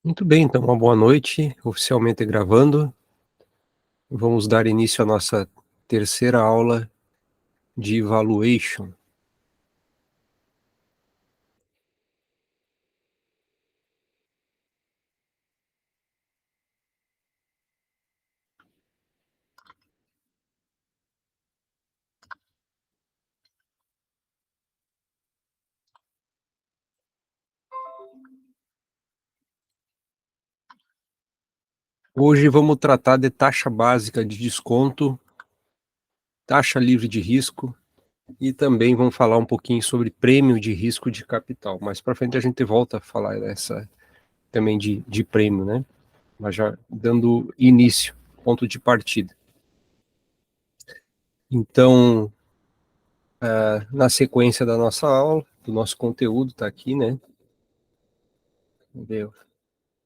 Muito bem, então, uma boa noite, oficialmente gravando. Vamos dar início à nossa terceira aula de Valuation. Hoje vamos tratar de taxa básica de desconto, taxa livre de risco e também vamos falar um pouquinho sobre prêmio de risco de capital. Mais para frente a gente volta a falar dessa também de prêmio, né? Mas já dando início, ponto de partida. Então, na sequência da nossa aula, do nosso conteúdo, está aqui, né?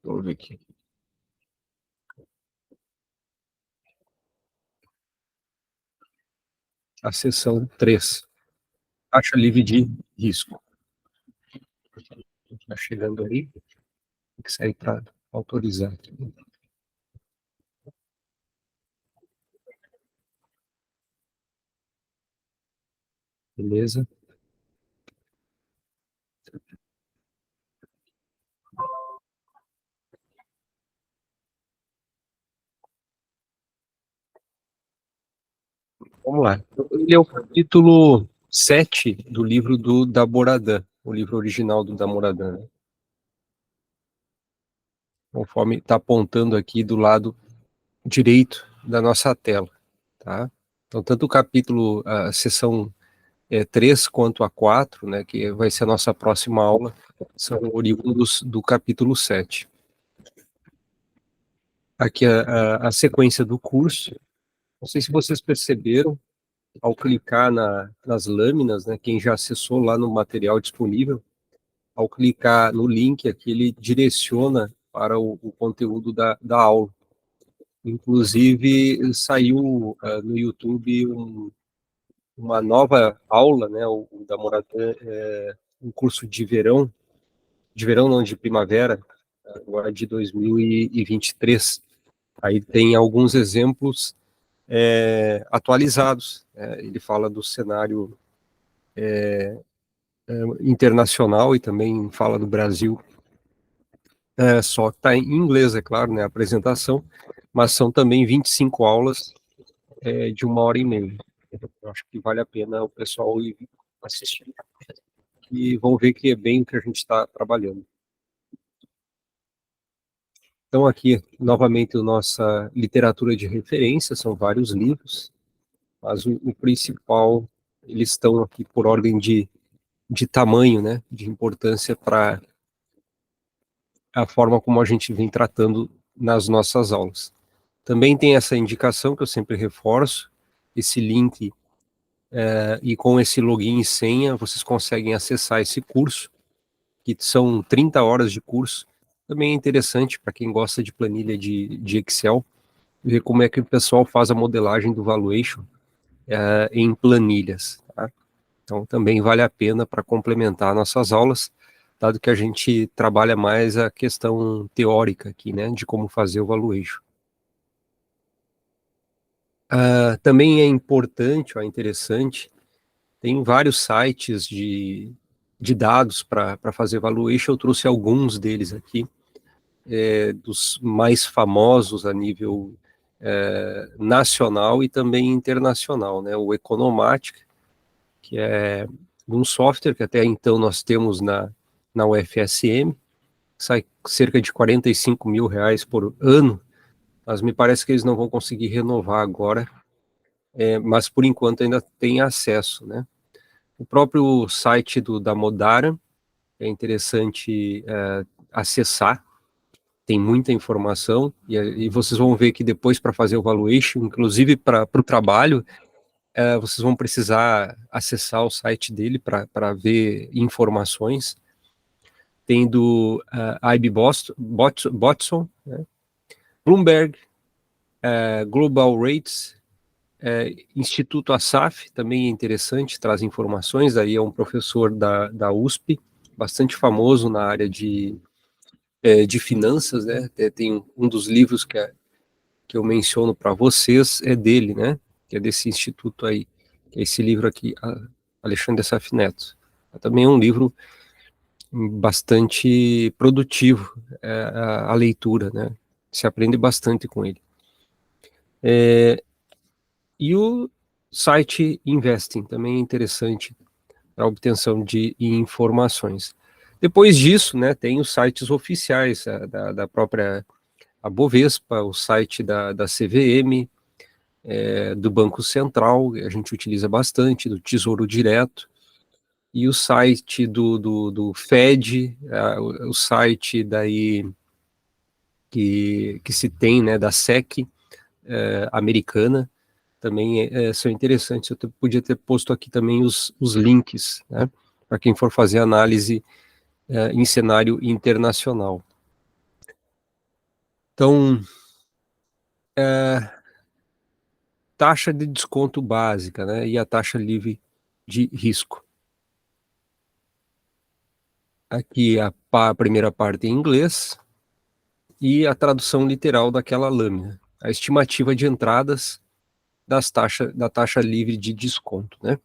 Vamos ver aqui. A seção 3, taxa livre de risco. Está chegando aí, tem que sair para autorizar aqui. Beleza? Vamos lá. Ele é o capítulo 7 do livro do Damoradan, o livro original do Damoradan, né? Conforme está apontando aqui do lado direito da nossa tela, tá? Então, tanto o capítulo, a seção 3 quanto a 4, né, que vai ser a nossa próxima aula, são oriundos do capítulo 7. Aqui a sequência do curso. Não sei se vocês perceberam, ao clicar nas lâminas, né, quem já acessou lá no material disponível, ao clicar no link aqui, ele direciona para o conteúdo da aula. Inclusive, saiu no YouTube uma nova aula, né, o da Moratã, um curso de verão não, de primavera, agora de 2023. Aí tem alguns exemplos atualizados. Ele fala do cenário internacional e também fala do Brasil. Só que está em inglês, é claro, né, a apresentação, mas são também 25 aulas de 1 hora e meia. Eu acho que vale a pena o pessoal ir assistir. E vão ver que é bem o que a gente está trabalhando. Então, aqui, novamente, a nossa literatura de referência, são vários livros, mas o principal, eles estão aqui por ordem de tamanho, né, de importância para a forma como a gente vem tratando nas nossas aulas. Também tem essa indicação que eu sempre reforço, esse link, e com esse login e senha, vocês conseguem acessar esse curso, que são 30 horas de curso. Também é interessante para quem gosta de planilha de Excel, ver como é que o pessoal faz a modelagem do valuation em planilhas, tá? Então, também vale a pena para complementar nossas aulas, dado que a gente trabalha mais a questão teórica aqui, né, de como fazer o valuation. Também é importante, interessante, tem vários sites de dados para fazer valuation, eu trouxe alguns deles aqui, dos mais famosos a nível nacional e também internacional, né, o Economatic, que é um software que até então nós temos na UFSM, sai cerca de R$ 45.000 por ano, mas me parece que eles não vão conseguir renovar agora, mas por enquanto ainda tem acesso, né? O próprio site da Modara é interessante acessar, tem muita informação, e vocês vão ver que depois para fazer o valuation, inclusive para o trabalho, vocês vão precisar acessar o site dele para ver informações. Tem do IB Botson, né? Bloomberg, Global Rates, Instituto Asaf, também é interessante, traz informações, aí é um professor da USP, bastante famoso na área de finanças, né? Tem um dos livros que eu menciono para vocês, é dele, né? Que é desse instituto aí, que é esse livro aqui, Alexandre Assaf Neto. Também é um livro bastante produtivo, a leitura, né? Se aprende bastante com ele. E o site Investing também é interessante para a obtenção de informações. Depois disso, né, tem os sites oficiais da própria a Bovespa, o site da CVM, do Banco Central, a gente utiliza bastante, do Tesouro Direto, e o site do FED, o site daí que se tem, né, da SEC americana, também são interessantes. Eu podia ter posto aqui também os links, né, para quem for fazer análise em cenário internacional. Então, taxa de desconto básica, né, e a taxa livre de risco. Aqui a primeira parte em inglês e a tradução literal daquela lâmina. A estimativa de entradas da taxa livre de desconto, né?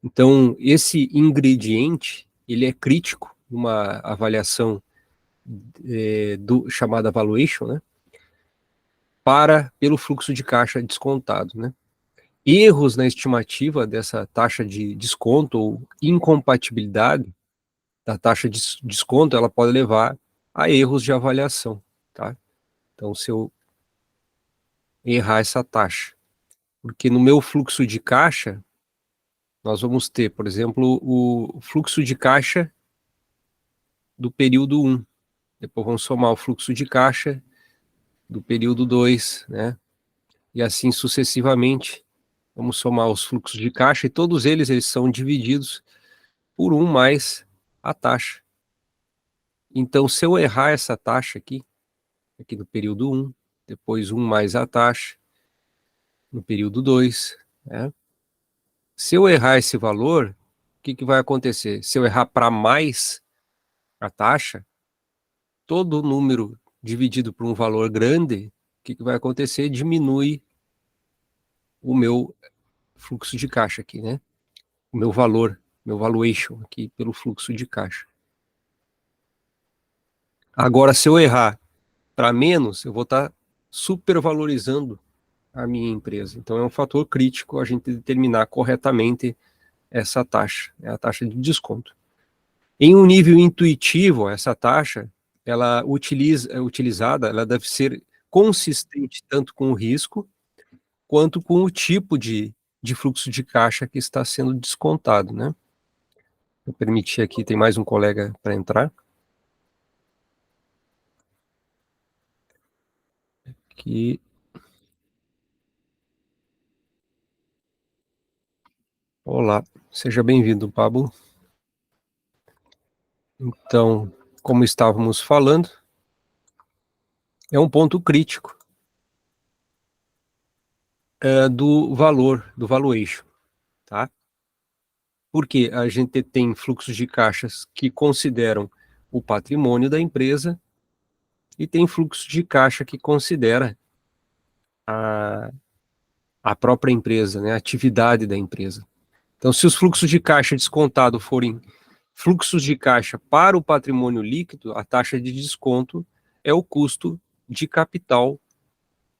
Então, esse ingrediente, ele é crítico numa avaliação chamada valuation, né? Pelo fluxo de caixa descontado, né? Erros na estimativa dessa taxa de desconto ou incompatibilidade da taxa de desconto, ela pode levar a erros de avaliação, tá? Então, se eu errar essa taxa, porque no meu fluxo de caixa, nós vamos ter, por exemplo, o fluxo de caixa do período 1, depois vamos somar o fluxo de caixa do período 2, né? E assim sucessivamente, vamos somar os fluxos de caixa e todos eles são divididos por 1 mais a taxa. Então, se eu errar essa taxa aqui no período 1, depois 1 mais a taxa, no período 2, né? Se eu errar esse valor, o que vai acontecer? Se eu errar para mais a taxa, todo número dividido por um valor grande, o que vai acontecer? Diminui o meu fluxo de caixa aqui, né? O meu valor, meu valuation aqui pelo fluxo de caixa. Agora, se eu errar para menos, eu vou estar supervalorizando a minha empresa. Então, é um fator crítico a gente determinar corretamente essa taxa, a taxa de desconto. Em um nível intuitivo, essa taxa, ela utilizada, ela deve ser consistente tanto com o risco, quanto com o tipo de fluxo de caixa que está sendo descontado, né? Vou permitir aqui, tem mais um colega para entrar. Aqui. Olá, seja bem-vindo, Pablo. Então, como estávamos falando, é um ponto crítico do valor, do valuation, tá? Porque a gente tem fluxos de caixas que consideram o patrimônio da empresa e tem fluxo de caixa que considera a própria empresa, né, a atividade da empresa. Então, se os fluxos de caixa descontado forem fluxos de caixa para o patrimônio líquido, a taxa de desconto é o custo de capital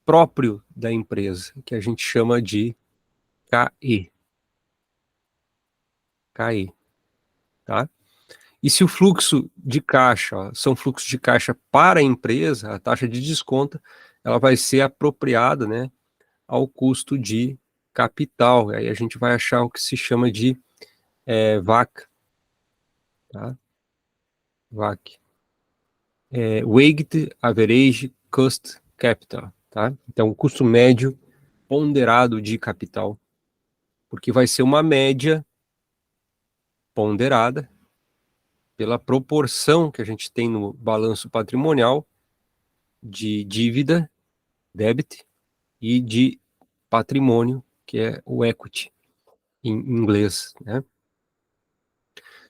próprio da empresa, que a gente chama de KE. KE, tá? E se o fluxo de caixa, são fluxos de caixa para a empresa, a taxa de desconto, ela vai ser apropriada, né, ao custo de capital. Aí a gente vai achar o que se chama de VAC, tá? VAC. Weighted Average Cost Capital, tá? Então, o custo médio ponderado de capital, porque vai ser uma média ponderada pela proporção que a gente tem no balanço patrimonial de dívida, debit, e de patrimônio, que é o equity, em inglês, né?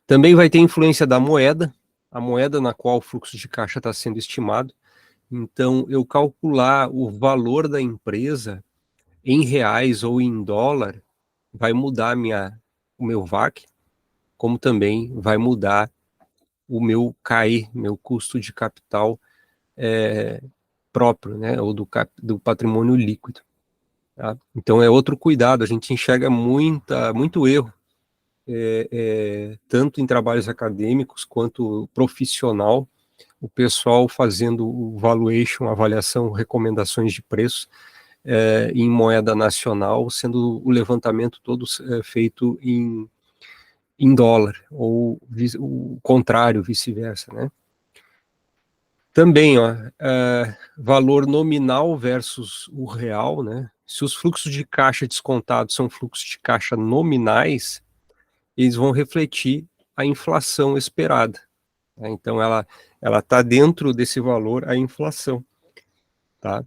Também vai ter influência da moeda, a moeda na qual o fluxo de caixa está sendo estimado. Então, eu calcular o valor da empresa em reais ou em dólar vai mudar o meu VAC, como também vai mudar o meu CAE, meu custo de capital próprio, né, ou do patrimônio líquido. Tá? Então, é outro cuidado, a gente enxerga muito erro, tanto em trabalhos acadêmicos quanto profissional, o pessoal fazendo o valuation, avaliação, recomendações de preço em moeda nacional, sendo o levantamento todo feito em dólar, ou o contrário, vice-versa, né? Também, ó, valor nominal versus o real, né? Se os fluxos de caixa descontados são fluxos de caixa nominais, eles vão refletir a inflação esperada. Né? Então, ela está dentro desse valor, a inflação, tá?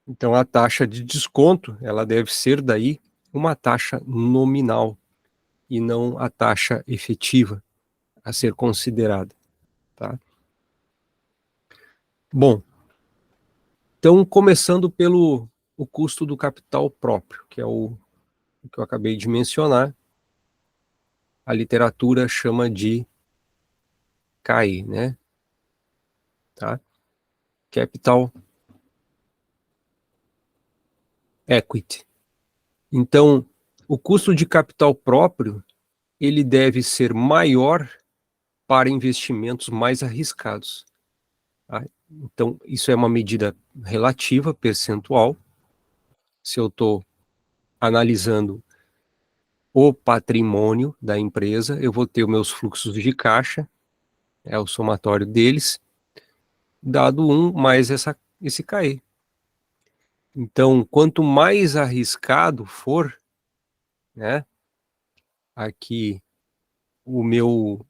Então, a taxa de desconto, ela deve ser daí uma taxa nominal e não a taxa efetiva a ser considerada, tá? Bom, então, começando pelo o custo do capital próprio, que é o que eu acabei de mencionar, a literatura chama de CAE, né? Tá? Capital Equity. Então, o custo de capital próprio, ele deve ser maior para investimentos mais arriscados. Tá? Então, isso é uma medida relativa, percentual. Se eu estou analisando o patrimônio da empresa, eu vou ter os meus fluxos de caixa, é o somatório deles, dado 1 mais esse CAE. Então, quanto mais arriscado for, né, aqui o meu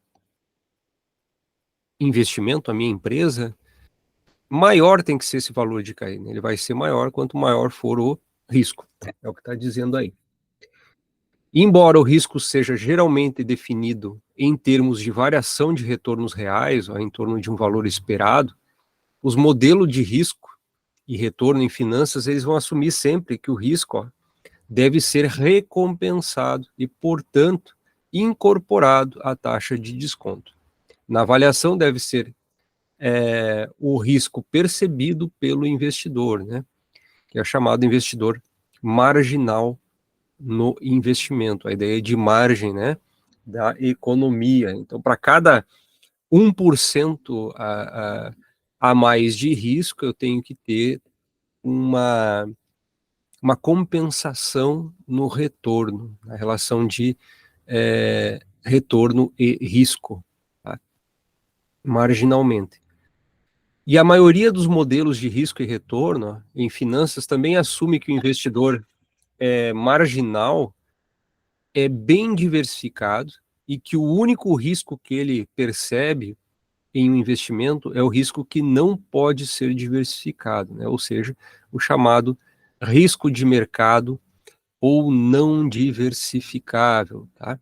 investimento, a minha empresa, maior tem que ser esse valor de CAE. Né? Ele vai ser maior quanto maior for o risco. É o que está dizendo aí. Embora o risco seja geralmente definido em termos de variação de retornos reais, ou em torno de um valor esperado, os modelos de risco e retorno em finanças, eles vão assumir sempre que o risco deve ser recompensado e, portanto, incorporado à taxa de desconto. Na avaliação deve ser o risco percebido pelo investidor, né, que é chamado investidor marginal no investimento, a ideia de margem, né, da economia. Então, para cada 1% a mais de risco, eu tenho que ter uma compensação no retorno, na relação de retorno e risco, tá? Marginalmente. E a maioria dos modelos de risco e retorno em finanças também assume que o investidor marginal é bem diversificado e que o único risco que ele percebe em um investimento é o risco que não pode ser diversificado, né? Ou seja, o chamado risco de mercado ou não diversificável, tá?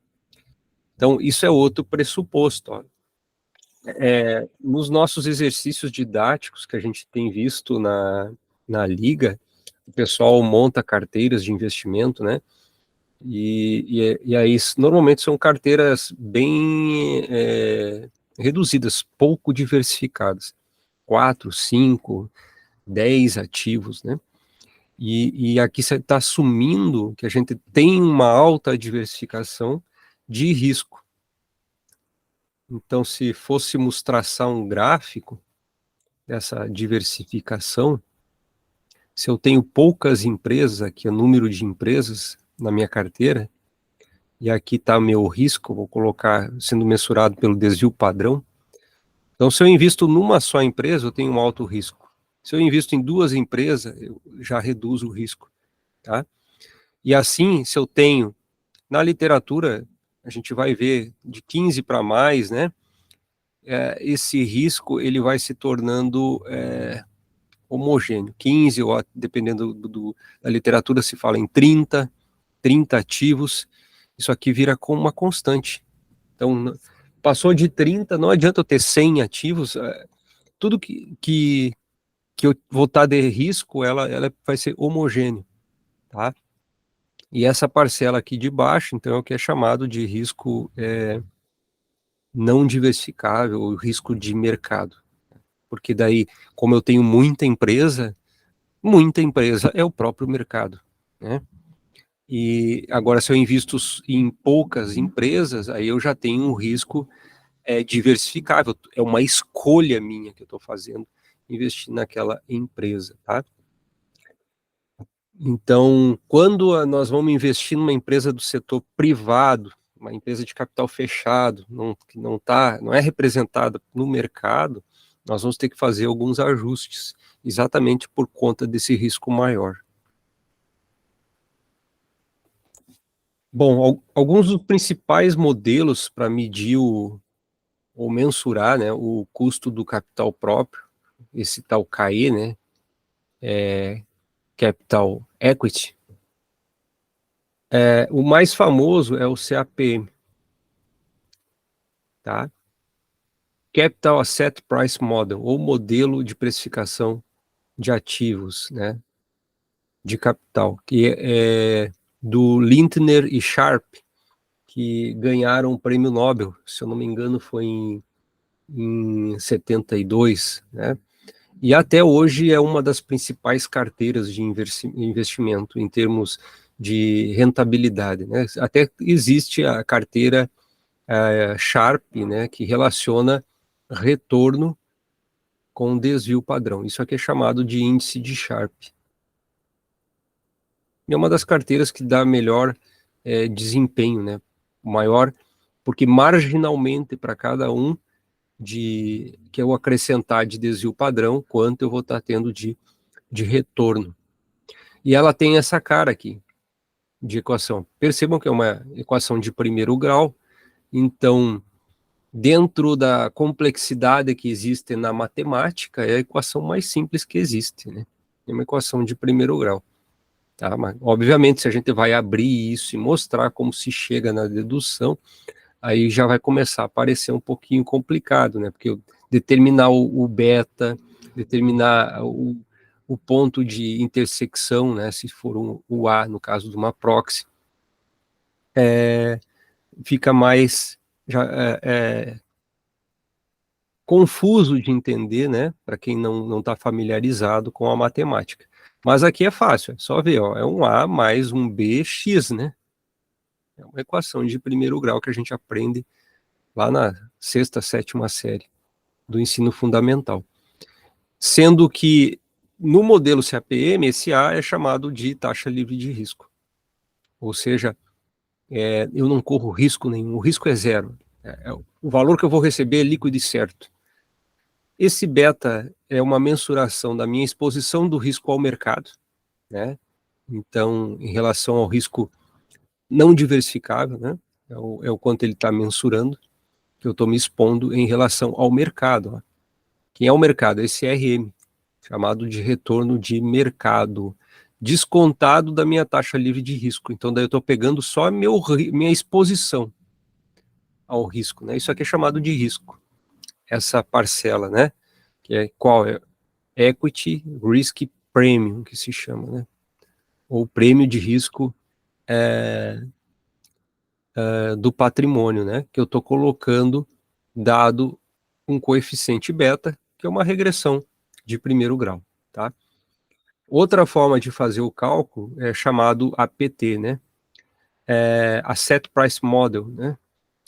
Então, isso é outro pressuposto. Ó. Nos nossos exercícios didáticos que a gente tem visto na Liga, o pessoal monta carteiras de investimento, né? E aí, normalmente são carteiras bem reduzidas, pouco diversificadas. 4, 5, 10 ativos, né? E aqui você está assumindo que a gente tem uma alta diversificação de risco. Então, se fôssemos traçar um gráfico dessa diversificação, se eu tenho poucas empresas, aqui o número de empresas na minha carteira, e aqui está meu risco, vou colocar sendo mensurado pelo desvio padrão. Então, se eu invisto numa só empresa, eu tenho um alto risco. Se eu invisto em 2 empresas, eu já reduzo o risco, tá? E assim, se eu tenho, na literatura, a gente vai ver de 15 para mais, né? Esse risco, ele vai se tornando homogêneo. 15, ou dependendo da literatura, se fala em 30 ativos. Isso aqui vira como uma constante. Então, passou de 30, não adianta eu ter 100 ativos, tudo que eu vou estar de risco, ela vai ser homogêneo, tá? E essa parcela aqui de baixo, então, é o que é chamado de risco não diversificável, ou risco de mercado. Porque daí, como eu tenho muita empresa é o próprio mercado, né? E agora, se eu invisto em poucas empresas, aí eu já tenho um risco diversificável, é uma escolha minha que eu estou fazendo, investir naquela empresa, tá? Então, quando nós vamos investir numa empresa do setor privado, uma empresa de capital fechado, que não é representada no mercado, nós vamos ter que fazer alguns ajustes, exatamente por conta desse risco maior. Bom, alguns dos principais modelos para medir ou mensurar, né, o custo do capital próprio, esse tal CAE, né, Capital Equity, o mais famoso é o CAPM, tá? Capital Asset Price Model, ou modelo de precificação de ativos, né, de capital, que é do Lintner e Sharp, que ganharam o prêmio Nobel, se eu não me engano foi em 72, né, e até hoje é uma das principais carteiras de investimento em termos de rentabilidade, né, até existe a carteira Sharp, né, que relaciona retorno com desvio padrão. Isso aqui é chamado de índice de Sharp. E é uma das carteiras que dá melhor desempenho, né? Maior, porque marginalmente para cada um que eu acrescentar de desvio padrão, quanto eu vou estar tendo de retorno. E ela tem essa cara aqui de equação. Percebam que é uma equação de primeiro grau, então dentro da complexidade que existe na matemática, é a equação mais simples que existe, né? É uma equação de primeiro grau, tá? Mas, obviamente, se a gente vai abrir isso e mostrar como se chega na dedução, aí já vai começar a parecer um pouquinho complicado, né? Porque determinar o beta, determinar o ponto de intersecção, né? Se for o A, no caso de uma proxy, fica mais confuso de entender, né, para quem não está familiarizado com a matemática. Mas aqui é fácil, é só ver, ó, é um A mais um BX, né? É uma equação de primeiro grau que a gente aprende lá na sexta, sétima série do ensino fundamental. Sendo que no modelo CAPM, esse A é chamado de taxa livre de risco. Ou seja, eu não corro risco nenhum, o risco é zero. O valor que eu vou receber é líquido e certo. Esse beta é uma mensuração da minha exposição do risco ao mercado, né? Então, em relação ao risco não diversificável, né? É o quanto ele está mensurando, que eu estou me expondo em relação ao mercado. Ó. Quem é o mercado? Esse RM, chamado de retorno de mercado, descontado da minha taxa livre de risco. Então, daí eu estou pegando só minha exposição ao risco, né? Isso aqui é chamado de risco, essa parcela, né? Que é qual? É Equity Risk Premium, que se chama, né? Ou prêmio de risco do patrimônio, né? Que eu estou colocando dado um coeficiente beta, que é uma regressão de primeiro grau, tá? Outra forma de fazer o cálculo é chamado APT, né? Asset Price Model, né?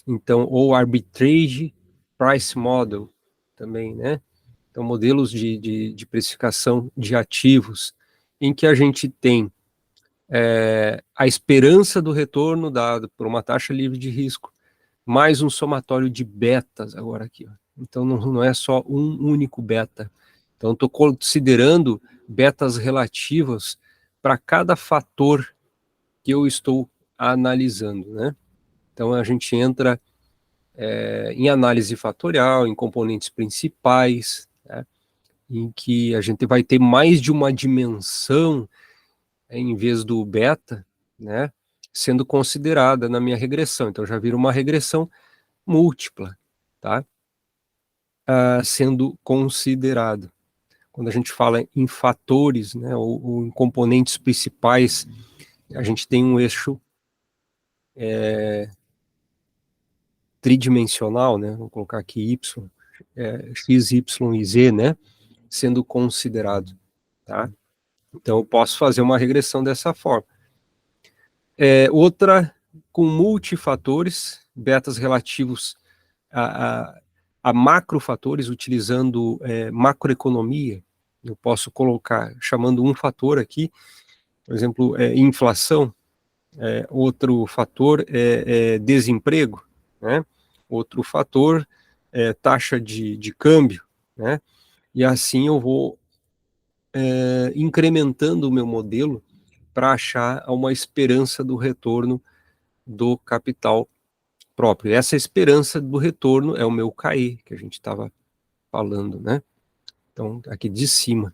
Então, ou Arbitrage Price Model também, né? Então, modelos de precificação de ativos, em que a gente tem a esperança do retorno dado por uma taxa livre de risco, mais um somatório de betas agora aqui. Ó. Então, não é só um único beta. Então, estou considerando betas relativas para cada fator que eu estou analisando, né? Então, a gente entra em análise fatorial, em componentes principais, né? Em que a gente vai ter mais de uma dimensão em vez do beta, né, sendo considerada na minha regressão. Então já vira uma regressão múltipla, tá? Sendo considerado. Quando a gente fala em fatores, né, ou em componentes principais, a gente tem um eixo tridimensional, né? Vou colocar aqui Y, X, Y e Z, né? Sendo considerado, tá? Então, eu posso fazer uma regressão dessa forma. Outra com multifatores, betas relativos a macrofatores, utilizando macroeconomia. Eu posso colocar, chamando um fator aqui, por exemplo, inflação. Outro fator é desemprego, né? Outro fator é taxa de câmbio, né? E assim eu vou incrementando o meu modelo para achar uma esperança do retorno do capital próprio. E essa esperança do retorno é o meu CAE, que a gente estava falando, né? Então, aqui de cima,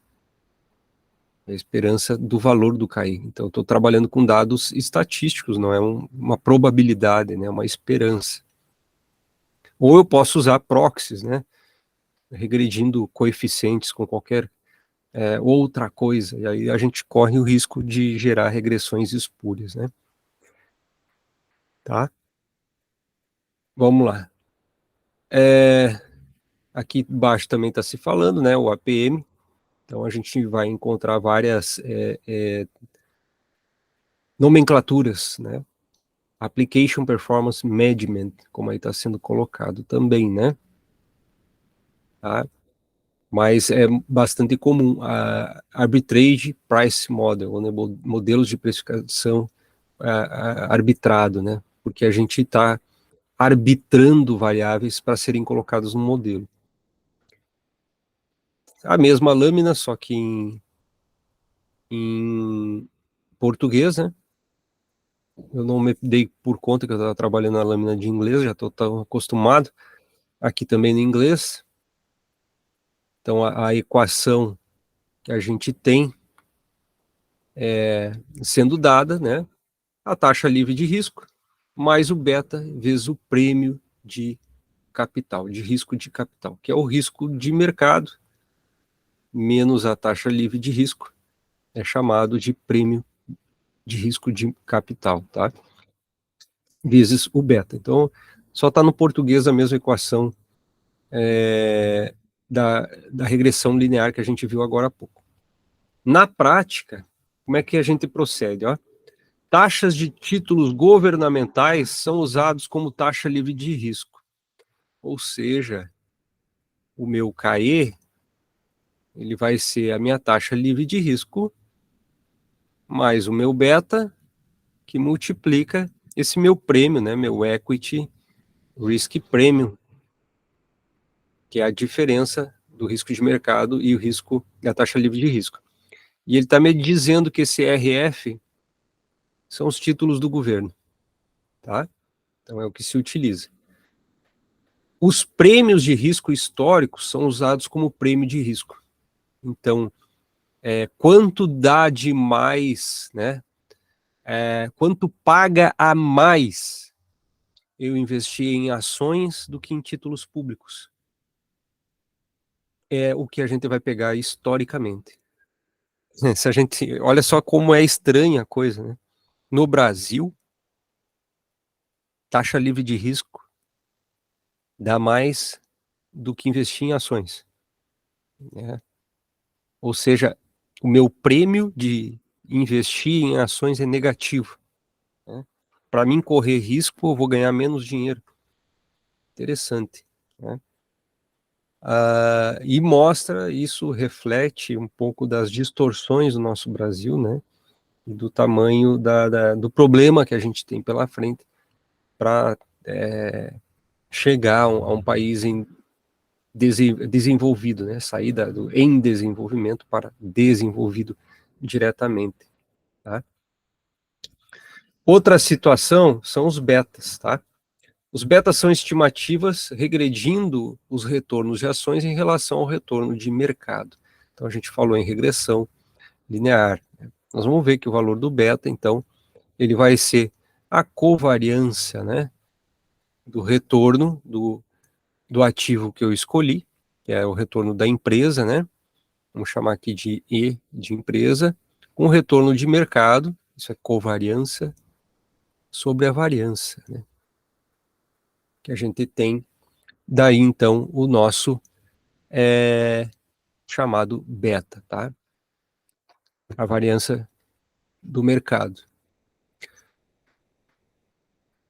a esperança do valor do CAE. Então, estou trabalhando com dados estatísticos, não é uma probabilidade, né? É uma esperança. Ou eu posso usar proxies, né? Regredindo coeficientes com qualquer outra coisa, e aí a gente corre o risco de gerar regressões espúrias, né? Tá? Vamos lá. Aqui embaixo também está se falando, né? O APM. Então a gente vai encontrar várias nomenclaturas, né? Application Performance Management, como aí está sendo colocado também, né? Tá? Mas é bastante comum a Arbitrage Price Model, né? Modelos de precificação arbitrado, né? Porque a gente está arbitrando variáveis para serem colocadas no modelo. A mesma lâmina, só que em português, né? Eu não me dei por conta que eu estava trabalhando na lâmina de inglês, já estou tão acostumado. Aqui também no inglês. Então, a equação que a gente tem sendo dada, né? A taxa livre de risco, mais o beta vezes o prêmio de capital, de risco de capital, que é o risco de mercado, menos a taxa livre de risco, é chamado de prêmio de risco de capital, tá? Vezes o beta. Então, só está no português a mesma equação da regressão linear que a gente viu agora há pouco. Na prática, como é que a gente procede? Ó? Taxas de títulos governamentais são usados como taxa livre de risco. Ou seja, o meu CAE, ele vai ser a minha taxa livre de risco mais o meu beta, que multiplica esse meu prêmio, né, meu equity risk premium, que é a diferença do risco de mercado e o risco da taxa livre de risco. E ele está me dizendo que esse RF são os títulos do governo, tá? Então é o que se utiliza. Os prêmios de risco históricos são usados como prêmio de risco. Então, quanto dá de mais, né? Quanto paga a mais eu investir em ações do que em títulos públicos? É o que a gente vai pegar historicamente. Se a gente, olha só como é estranha a coisa, né? No Brasil, taxa livre de risco dá mais do que investir em ações, né? Ou seja, o meu prêmio de investir em ações é negativo, né? Para mim correr risco, eu vou ganhar menos dinheiro. Interessante, né? E mostra, isso reflete um pouco das distorções do nosso Brasil, né? E do tamanho do problema que a gente tem pela frente para chegar a um país desenvolvido, né? Sair do em desenvolvimento para desenvolvido diretamente, tá? Outra situação são os betas, tá? Os betas são estimativas regredindo os retornos de ações em relação ao retorno de mercado. Então a gente falou em regressão linear, né? Nós vamos ver que o valor do beta, então, ele vai ser a covariância, né, do retorno do ativo que eu escolhi, que é o retorno da empresa, né? Vamos chamar aqui de E de empresa, com retorno de mercado, isso é covariância, sobre a variância, né? Que a gente tem. Daí, então, o nosso chamado beta, tá? A variância do mercado.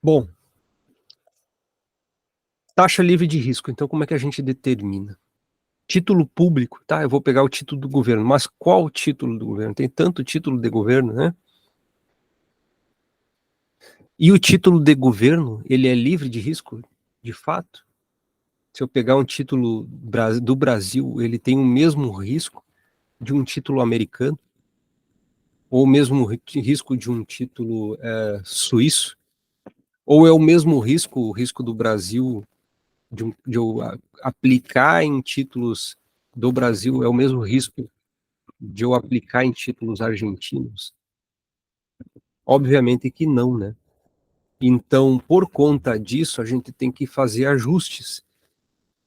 Bom, taxa livre de risco. Então, como é que a gente determina? Título público, tá? Eu vou pegar o título do governo, mas qual título do governo? Tem tanto título de governo, né? E o título de governo, ele é livre de risco, de fato? Se eu pegar um título do Brasil, ele tem o mesmo risco de um título americano? Ou o mesmo risco de um título suíço? Ou é o mesmo risco, o risco do Brasil, de eu aplicar em títulos do Brasil, é o mesmo risco de eu aplicar em títulos argentinos? Obviamente que não, né? Então, por conta disso, a gente tem que fazer ajustes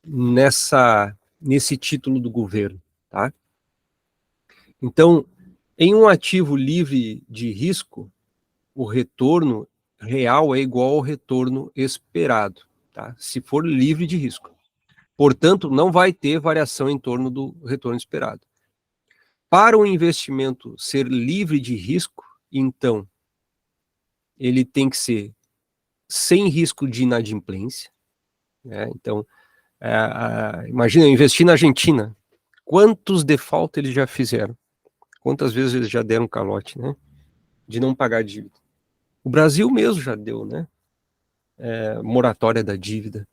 nesse título do governo, tá? Então, em um ativo livre de risco, o retorno real é igual ao retorno esperado, tá? Se for livre de risco. Portanto, não vai ter variação em torno do retorno esperado. Para o investimento ser livre de risco, então, ele tem que ser sem risco de inadimplência, né? Então, imagina, eu investi na Argentina. Quantos default eles já fizeram? Quantas vezes eles já deram calote, né? De não pagar dívida. O Brasil mesmo já deu, né? Moratória da dívida.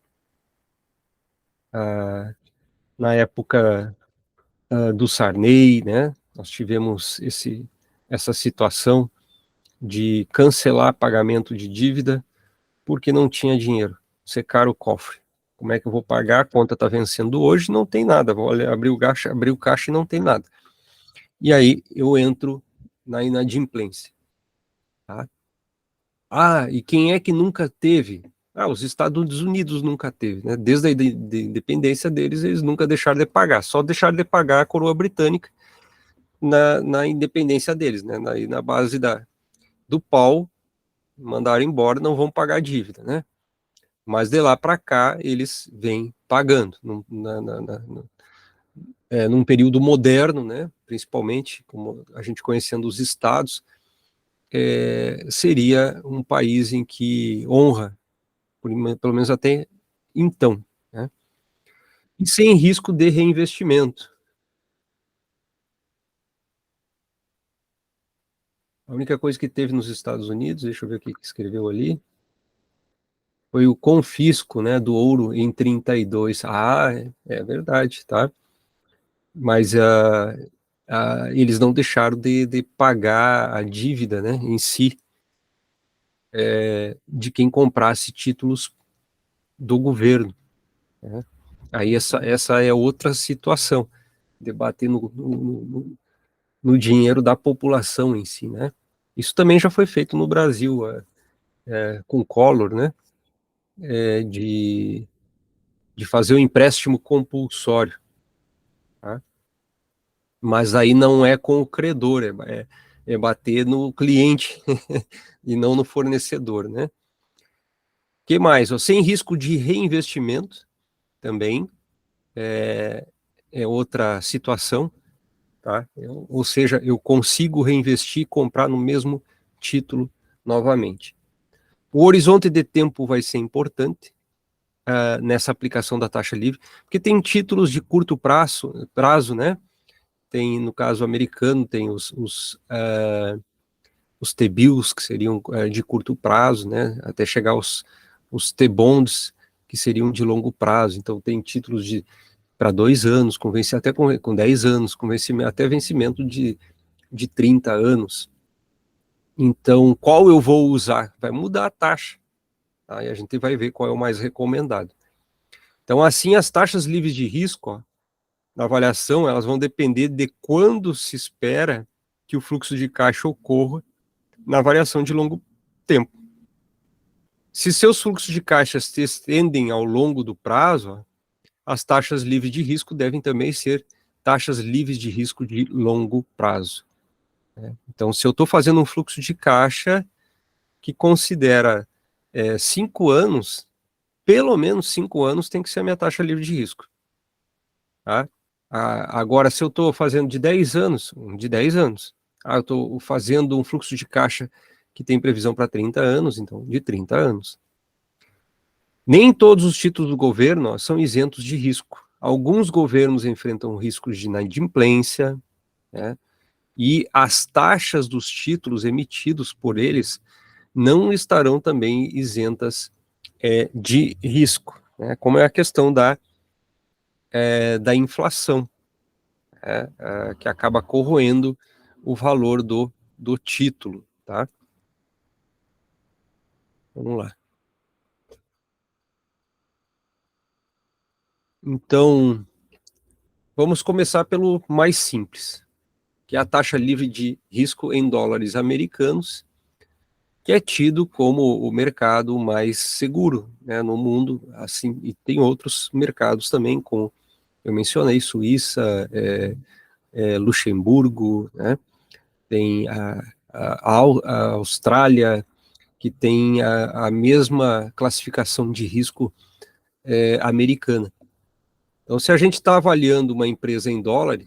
Na época do Sarney, né? Nós tivemos essa situação de cancelar pagamento de dívida porque não tinha dinheiro, secar o cofre. Como é que eu vou pagar? A conta está vencendo hoje, não tem nada. Vou abrir o caixa e não tem nada. E aí eu entro na inadimplência. Tá? E quem é que nunca teve? Os Estados Unidos nunca teve, né? Desde a independência deles, eles nunca deixaram de pagar. Só deixaram de pagar a coroa britânica na independência deles, né? Na base do pau, mandaram embora, não vão pagar a dívida, né? Mas de lá para cá, eles vêm pagando. Num período moderno, né? Principalmente, como a gente conhecendo os estados, seria um país em que honra, pelo menos até então, né? E sem risco de reinvestimento. A única coisa que teve nos Estados Unidos, deixa eu ver o que escreveu ali, foi o confisco, né, do ouro em 32. É verdade, tá? Mas eles não deixaram de pagar a dívida, né, em si, de quem comprasse títulos do governo, né? Aí essa é outra situação, debater no dinheiro da população em si, né? Isso também já foi feito no Brasil, com Collor, né? De fazer o empréstimo compulsório, tá? Mas aí não é com o credor, é bater no cliente e não no fornecedor, né? Que mais? Sem risco de reinvestimento também é outra situação, tá? Ou seja, eu consigo reinvestir e comprar no mesmo título novamente. O horizonte de tempo vai ser importante nessa aplicação da taxa livre, porque tem títulos de curto prazo, né? Tem, no caso americano, tem os T-bills, que seriam de curto prazo, né? Até chegar os T-bonds, que seriam de longo prazo. Então, tem títulos para 2 anos, até com 10 anos, com vencimento, até vencimento de 30 anos. Então, qual eu vou usar? Vai mudar a taxa, tá? E a gente vai ver qual é o mais recomendado. Então, assim, as taxas livres de risco, ó, na avaliação, elas vão depender de quando se espera que o fluxo de caixa ocorra na variação de longo tempo. Se seus fluxos de caixa se estendem ao longo do prazo, as taxas livres de risco devem também ser taxas livres de risco de longo prazo. Então, se eu estou fazendo um fluxo de caixa que considera 5 anos, pelo menos 5 anos tem que ser a minha taxa livre de risco. Tá? Agora, se eu estou fazendo de 10 anos, de 10 anos. Eu estou fazendo um fluxo de caixa que tem previsão para 30 anos, então de 30 anos. Nem todos os títulos do governo são isentos de risco. Alguns governos enfrentam riscos de inadimplência, né? E as taxas dos títulos emitidos por eles não estarão também isentas de risco, né? Como é a questão da inflação, que acaba corroendo o valor do título, tá? Vamos lá. Então, vamos começar pelo mais simples, que é a taxa livre de risco em dólares americanos, que é tido como o mercado mais seguro, né, no mundo, assim, e tem outros mercados também, como eu mencionei, Suíça, Luxemburgo, né, tem a Austrália, que tem a mesma classificação de risco americana. Então, se a gente está avaliando uma empresa em dólar,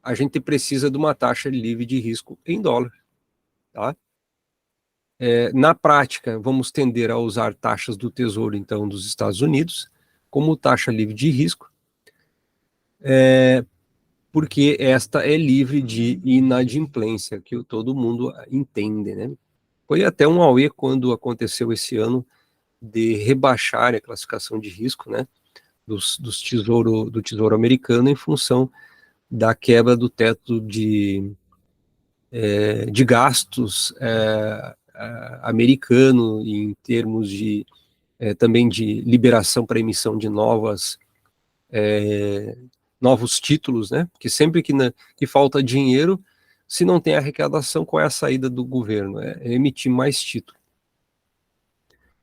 a gente precisa de uma taxa livre de risco em dólar, tá? Na prática, vamos tender a usar taxas do Tesouro, então, dos Estados Unidos, como taxa livre de risco, porque esta é livre de inadimplência, que todo mundo entende, né? Foi até um auê quando aconteceu esse ano de rebaixar a classificação de risco, né, do Tesouro Americano em função da quebra do teto de gastos americano em termos de também de liberação para emissão de novos títulos, né? Porque sempre que falta dinheiro, se não tem arrecadação, qual é a saída do governo? É emitir mais título.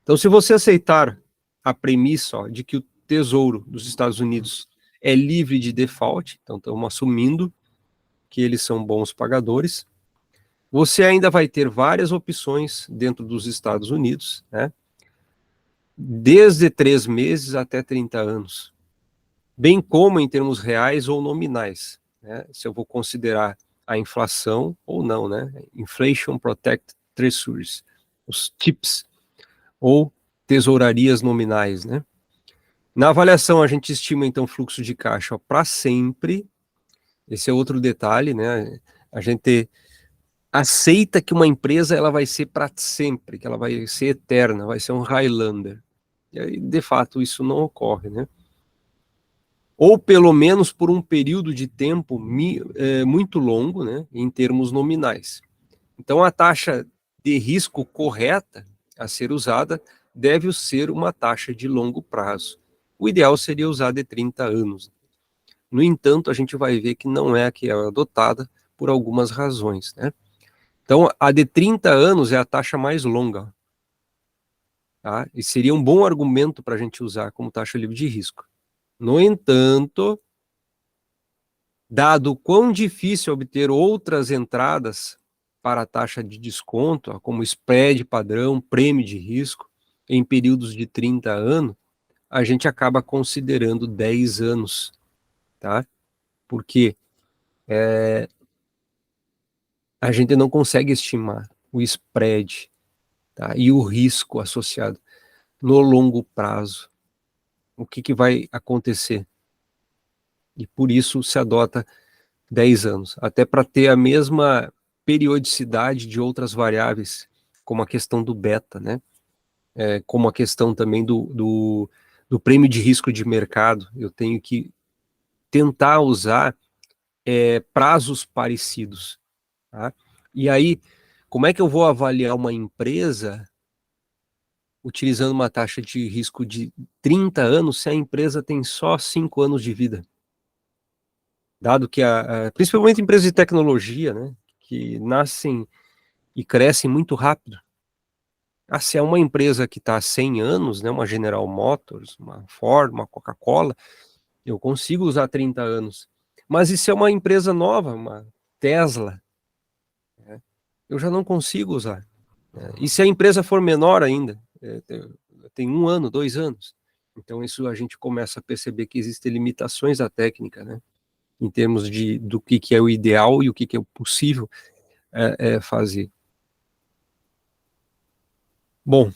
Então, se você aceitar a premissa de que o Tesouro dos Estados Unidos é livre de default, então estamos assumindo que eles são bons pagadores, você ainda vai ter várias opções dentro dos Estados Unidos, né? Desde 3 meses até 30 anos, bem como em termos reais ou nominais, né? Se eu vou considerar a inflação ou não, né? Inflation Protected Treasuries, os TIPS, ou tesourarias nominais, né? Na avaliação, a gente estima, então, fluxo de caixa para sempre. Esse é outro detalhe, né? A gente aceita que uma empresa ela vai ser para sempre, que ela vai ser eterna, vai ser um Highlander. E aí, de fato, isso não ocorre, né? Ou pelo menos por um período de tempo muito longo, né, em termos nominais. Então, a taxa de risco correta a ser usada deve ser uma taxa de longo prazo. O ideal seria usar de 30 anos. No entanto, a gente vai ver que não é a que é adotada por algumas razões, né? Então, a de 30 anos é a taxa mais longa, tá? E seria um bom argumento para a gente usar como taxa livre de risco. No entanto, dado o quão difícil obter outras entradas para a taxa de desconto, como spread padrão, prêmio de risco, em períodos de 30 anos, a gente acaba considerando 10 anos, tá? Porque a gente não consegue estimar o spread, tá? E o risco associado no longo prazo. O que vai acontecer? E por isso se adota 10 anos, até para ter a mesma periodicidade de outras variáveis, como a questão do beta, né? Como a questão também do prêmio de risco de mercado. Eu tenho que tentar usar prazos parecidos, tá? E aí, como é que eu vou avaliar uma empresa utilizando uma taxa de risco de 30 anos se a empresa tem só 5 anos de vida? Dado que, principalmente empresas de tecnologia, né, que nascem e crescem muito rápido. Se é uma empresa que está há 100 anos, né, uma General Motors, uma Ford, uma Coca-Cola, eu consigo usar 30 anos. Mas e se é uma empresa nova, uma Tesla, né, eu já não consigo usar. Né? E se a empresa for menor ainda, tem 1 ano, 2 anos. Então isso a gente começa a perceber que existem limitações à técnica, né? Em termos do que é o ideal e o que é o possível fazer. Bom,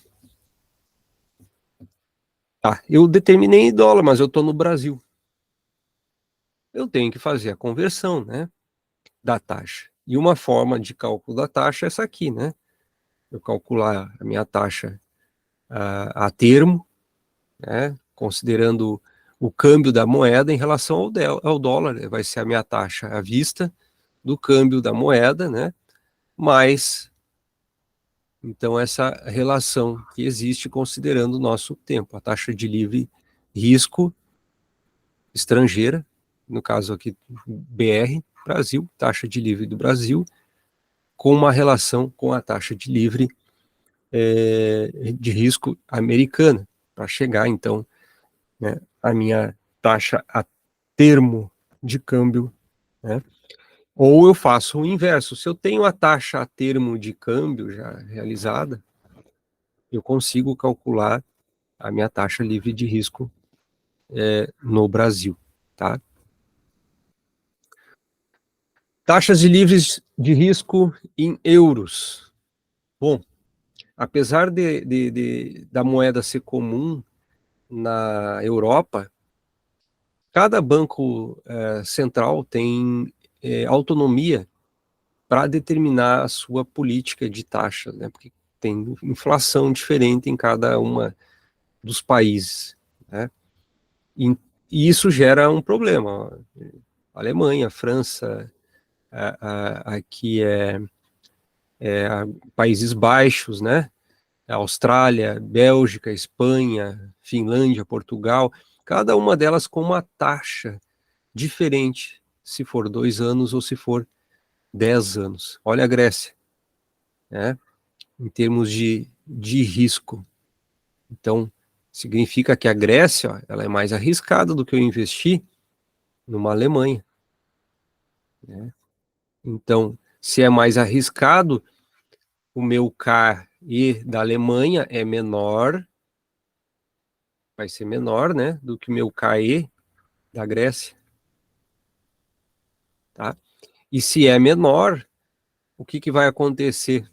tá, eu determinei em dólar, mas eu estou no Brasil. Eu tenho que fazer a conversão, né, da taxa. E uma forma de cálculo da taxa é essa aqui, né? Eu calcular a minha taxa a termo, né, considerando o câmbio da moeda em relação ao dólar. Vai ser a minha taxa à vista do câmbio da moeda, né, mais, então, essa relação que existe considerando o nosso tempo, a taxa de livre risco estrangeira, no caso aqui, BR, Brasil, taxa de livre do Brasil, com uma relação com a taxa de livre de risco americana, para chegar, então, né, a minha taxa a termo de câmbio, né? Ou eu faço o inverso. Se eu tenho a taxa a termo de câmbio já realizada, eu consigo calcular a minha taxa livre de risco no Brasil, tá? Taxas de livres de risco em euros. Bom, apesar da moeda ser comum na Europa, cada banco central tem autonomia para determinar a sua política de taxa, né? Porque tem inflação diferente em cada uma dos países, né? E isso gera um problema. Alemanha, França, aqui Países Baixos, né? Austrália, Bélgica, Espanha, Finlândia, Portugal, cada uma delas com uma taxa diferente, se for 2 anos ou se for 10 anos. Olha a Grécia, né? Em termos de risco. Então, significa que a Grécia, ó, ela é mais arriscada do que eu investir numa Alemanha, né? Então, se é mais arriscado, o meu KE da Alemanha é menor, vai ser menor, né, do que o meu KE da Grécia, tá? E se é menor, o que vai acontecer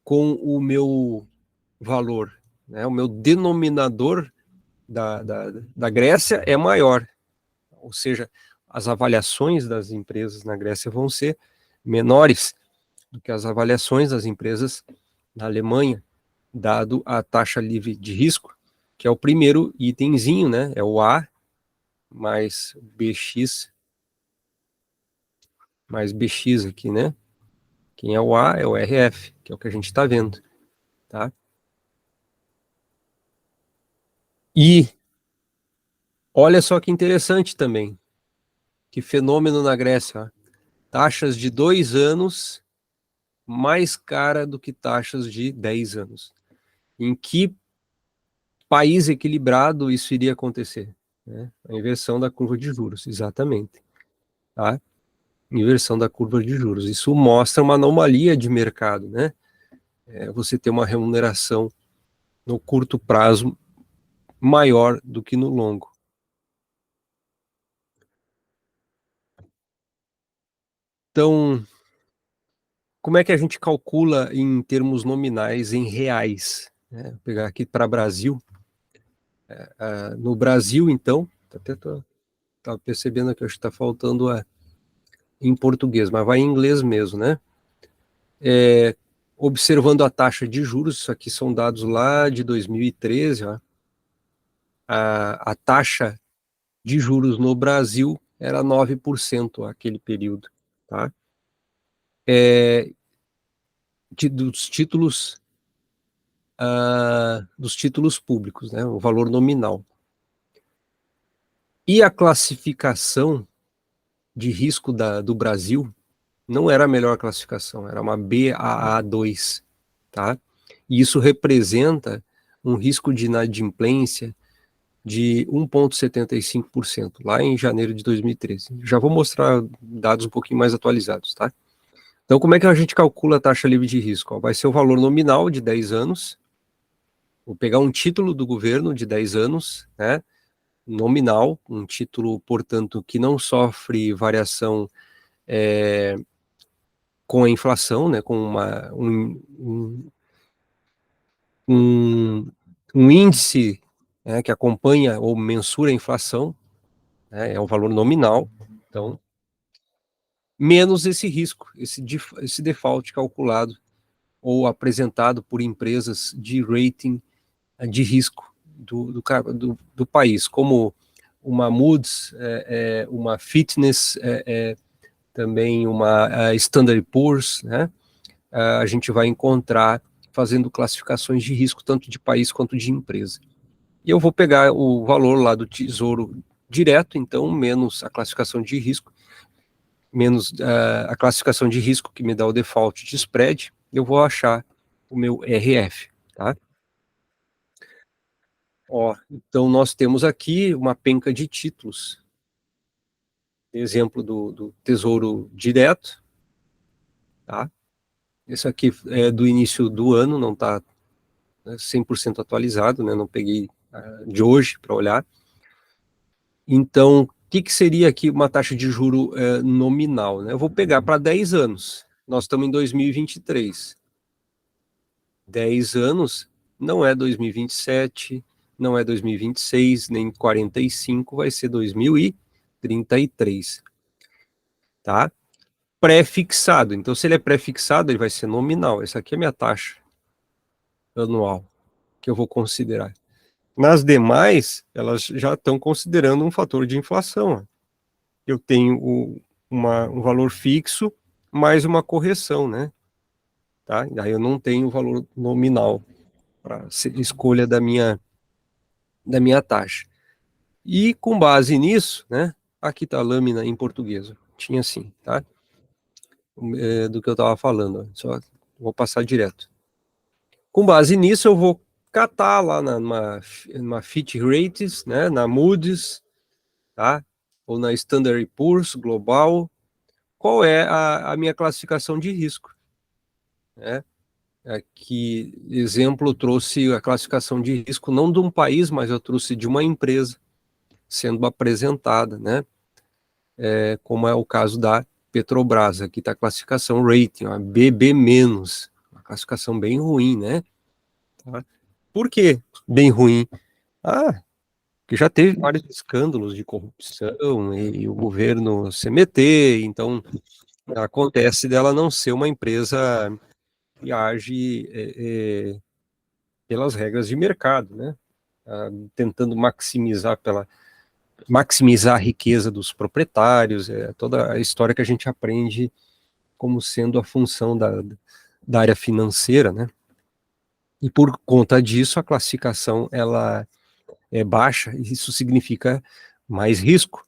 com o meu valor, né? O meu denominador da Grécia é maior, ou seja, as avaliações das empresas na Grécia vão ser menores do que as avaliações das empresas na Alemanha, dado a taxa livre de risco, que é o primeiro itemzinho, né? É o A mais BX, mais BX aqui, né? Quem é o A é o RF, que é o que a gente está vendo, tá? E olha só que interessante também, que fenômeno na Grécia, ó. Taxas de 2 anos mais cara do que taxas de 10 anos. Em que país equilibrado isso iria acontecer? Né? A inversão da curva de juros, exatamente. Tá? Inversão da curva de juros. Isso mostra uma anomalia de mercado, né? Você ter uma remuneração no curto prazo maior do que no longo. Então, como é que a gente calcula em termos nominais, em reais? Vou pegar aqui para Brasil. No Brasil, então, até estava percebendo que acho que está faltando em português, mas vai em inglês mesmo, né? Observando a taxa de juros, isso aqui são dados lá de 2013, ó, a taxa de juros no Brasil era 9% aquele período, tá? Dos títulos públicos, né? O valor nominal. E a classificação de risco do Brasil não era a melhor classificação, era uma BAA2, tá? E isso representa um risco de inadimplência de 1,75%, lá em janeiro de 2013. Já vou mostrar dados um pouquinho mais atualizados, tá? Então, como é que a gente calcula a taxa livre de risco? Vai ser o valor nominal de 10 anos, vou pegar um título do governo de 10 anos, né? Nominal, um título, portanto, que não sofre variação com a inflação, né? Com um, um índice, né, que acompanha ou mensura a inflação, né? É um valor nominal, então, menos esse risco, esse default calculado ou apresentado por empresas de rating de risco do país, como uma Moody's, uma Fitness, também uma Standard Poor's, né? A gente vai encontrar fazendo classificações de risco, tanto de país quanto de empresa. E eu vou pegar o valor lá do Tesouro Direto, então, menos a classificação de risco, menos a classificação de risco que me dá o default de spread, eu vou achar o meu RF, tá? Ó, então nós temos aqui uma penca de títulos, exemplo do Tesouro Direto, tá? Esse aqui é do início do ano, não está 100% atualizado, né? Não peguei de hoje para olhar. Então, o que seria aqui uma taxa de juro nominal, né? Eu vou pegar para 10 anos. Nós estamos em 2023. 10 anos não é 2027, não é 2026, nem 45, vai ser 2033, tá? Pré-fixado. Então, se ele é pré-fixado, ele vai ser nominal. Essa aqui é a minha taxa anual que eu vou considerar. Nas demais, elas já estão considerando um fator de inflação. Eu tenho um valor fixo mais uma correção, né? Tá? Daí eu não tenho o valor nominal para escolha da minha taxa. E com base nisso, né? Aqui está a lâmina em português. Tinha assim, tá? Do que eu estava falando. Só vou passar direto. Com base nisso, eu vou catar lá numa Fitch Ratings, né? Na Moody's, tá? Ou na Standard Poor's Global. Qual é a minha classificação de risco, né? Aqui, exemplo, eu trouxe a classificação de risco não de um país, mas eu trouxe de uma empresa sendo apresentada, né? Como é o caso da Petrobras. Aqui está a classificação rating, a BB-, uma classificação bem ruim, né? Tá? Por que bem ruim? Ah, que já teve vários escândalos de corrupção e o governo se meter, então acontece dela não ser uma empresa que age pelas regras de mercado, né? Tentando maximizar a riqueza dos proprietários, toda a história que a gente aprende como sendo a função da área financeira, né? E por conta disso, a classificação ela é baixa, e isso significa mais risco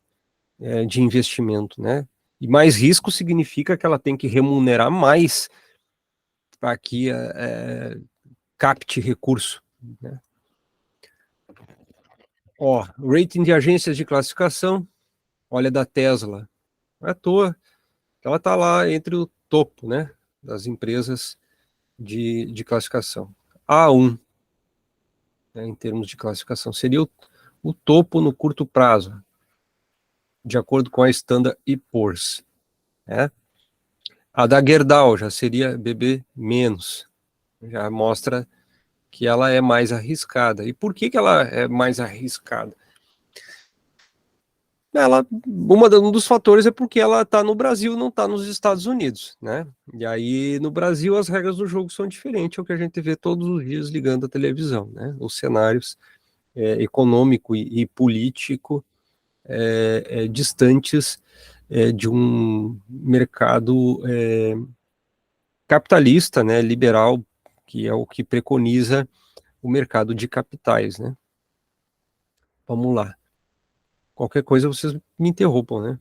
de investimento, né? E mais risco significa que ela tem que remunerar mais para que capte recurso, né? Ó, rating de agências de classificação, olha da Tesla, não é à toa, ela está lá entre o topo, né, das empresas de classificação. A1, né, em termos de classificação, seria o topo no curto prazo, de acordo com a Standard Poor's, né? A da Gerdau já seria BB-, já mostra que ela é mais arriscada. E por que ela é mais arriscada? Um dos fatores é porque ela está no Brasil, não está nos Estados Unidos, né? E aí, no Brasil, as regras do jogo são diferentes, é o que a gente vê todos os dias ligando a televisão, né? Os cenários econômico e político distantes de um mercado capitalista, né, liberal, que é o que preconiza o mercado de capitais, né? Vamos lá. Qualquer coisa vocês me interrompam, né?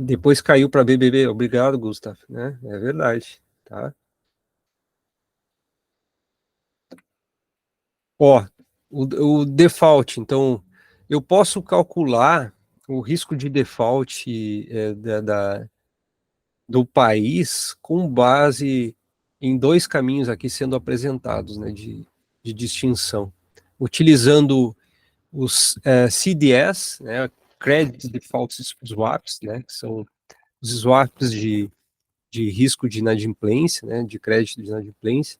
Depois caiu para BBB. Obrigado, Gustavo, né? É verdade, tá? Ó, o default, então, eu posso calcular o risco de default do país com base em dois caminhos aqui sendo apresentados, né, de distinção. Utilizando os CDS, né, Credit Default Swaps, né, que são os swaps de risco de inadimplência, né, de crédito de inadimplência,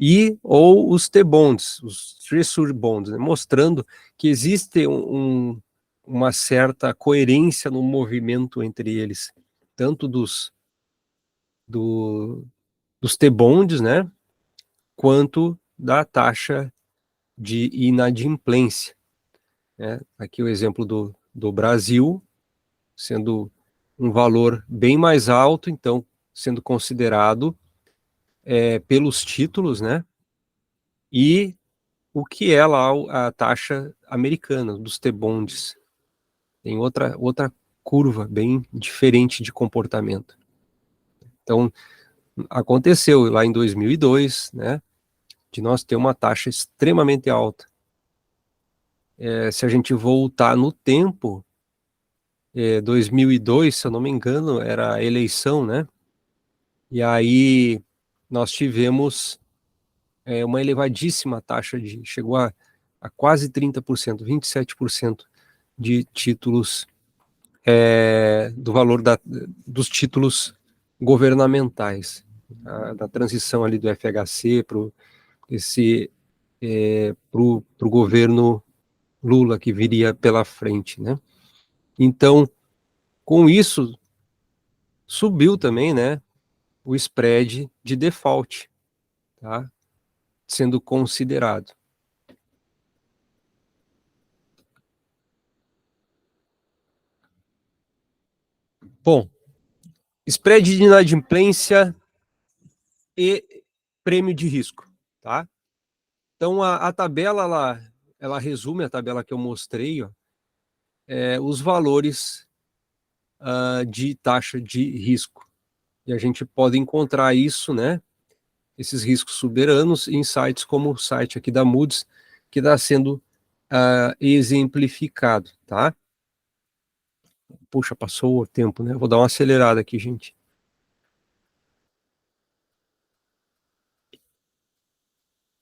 e ou os T-bonds, os Treasury bonds, né, mostrando que existe uma certa coerência no movimento entre eles, tanto do, dos T-bonds, né, quanto da taxa de inadimplência, né. Aqui o exemplo do Brasil, sendo um valor bem mais alto, então sendo considerado pelos títulos, né, e o que é lá a taxa americana dos T-bonds. Tem outra curva bem diferente de comportamento. Então, aconteceu lá em 2002, né, de nós ter uma taxa extremamente alta. Se a gente voltar no tempo, 2002, se eu não me engano, era a eleição, né, e aí nós tivemos uma elevadíssima taxa chegou a quase 30%, 27% de títulos, do valor dos títulos governamentais, da transição ali do FHC para o governo Lula que viria pela frente, né? Então, com isso, subiu também, né, o spread de default, tá? Sendo considerado. Bom, spread de inadimplência e prêmio de risco, tá? Então, a tabela, ela resume a tabela que eu mostrei, ó, os valores de taxa de risco. E a gente pode encontrar isso, né, esses riscos soberanos, em sites como o site aqui da Moody's, que está sendo exemplificado, tá? Puxa, passou o tempo, né? Vou dar uma acelerada aqui, gente. O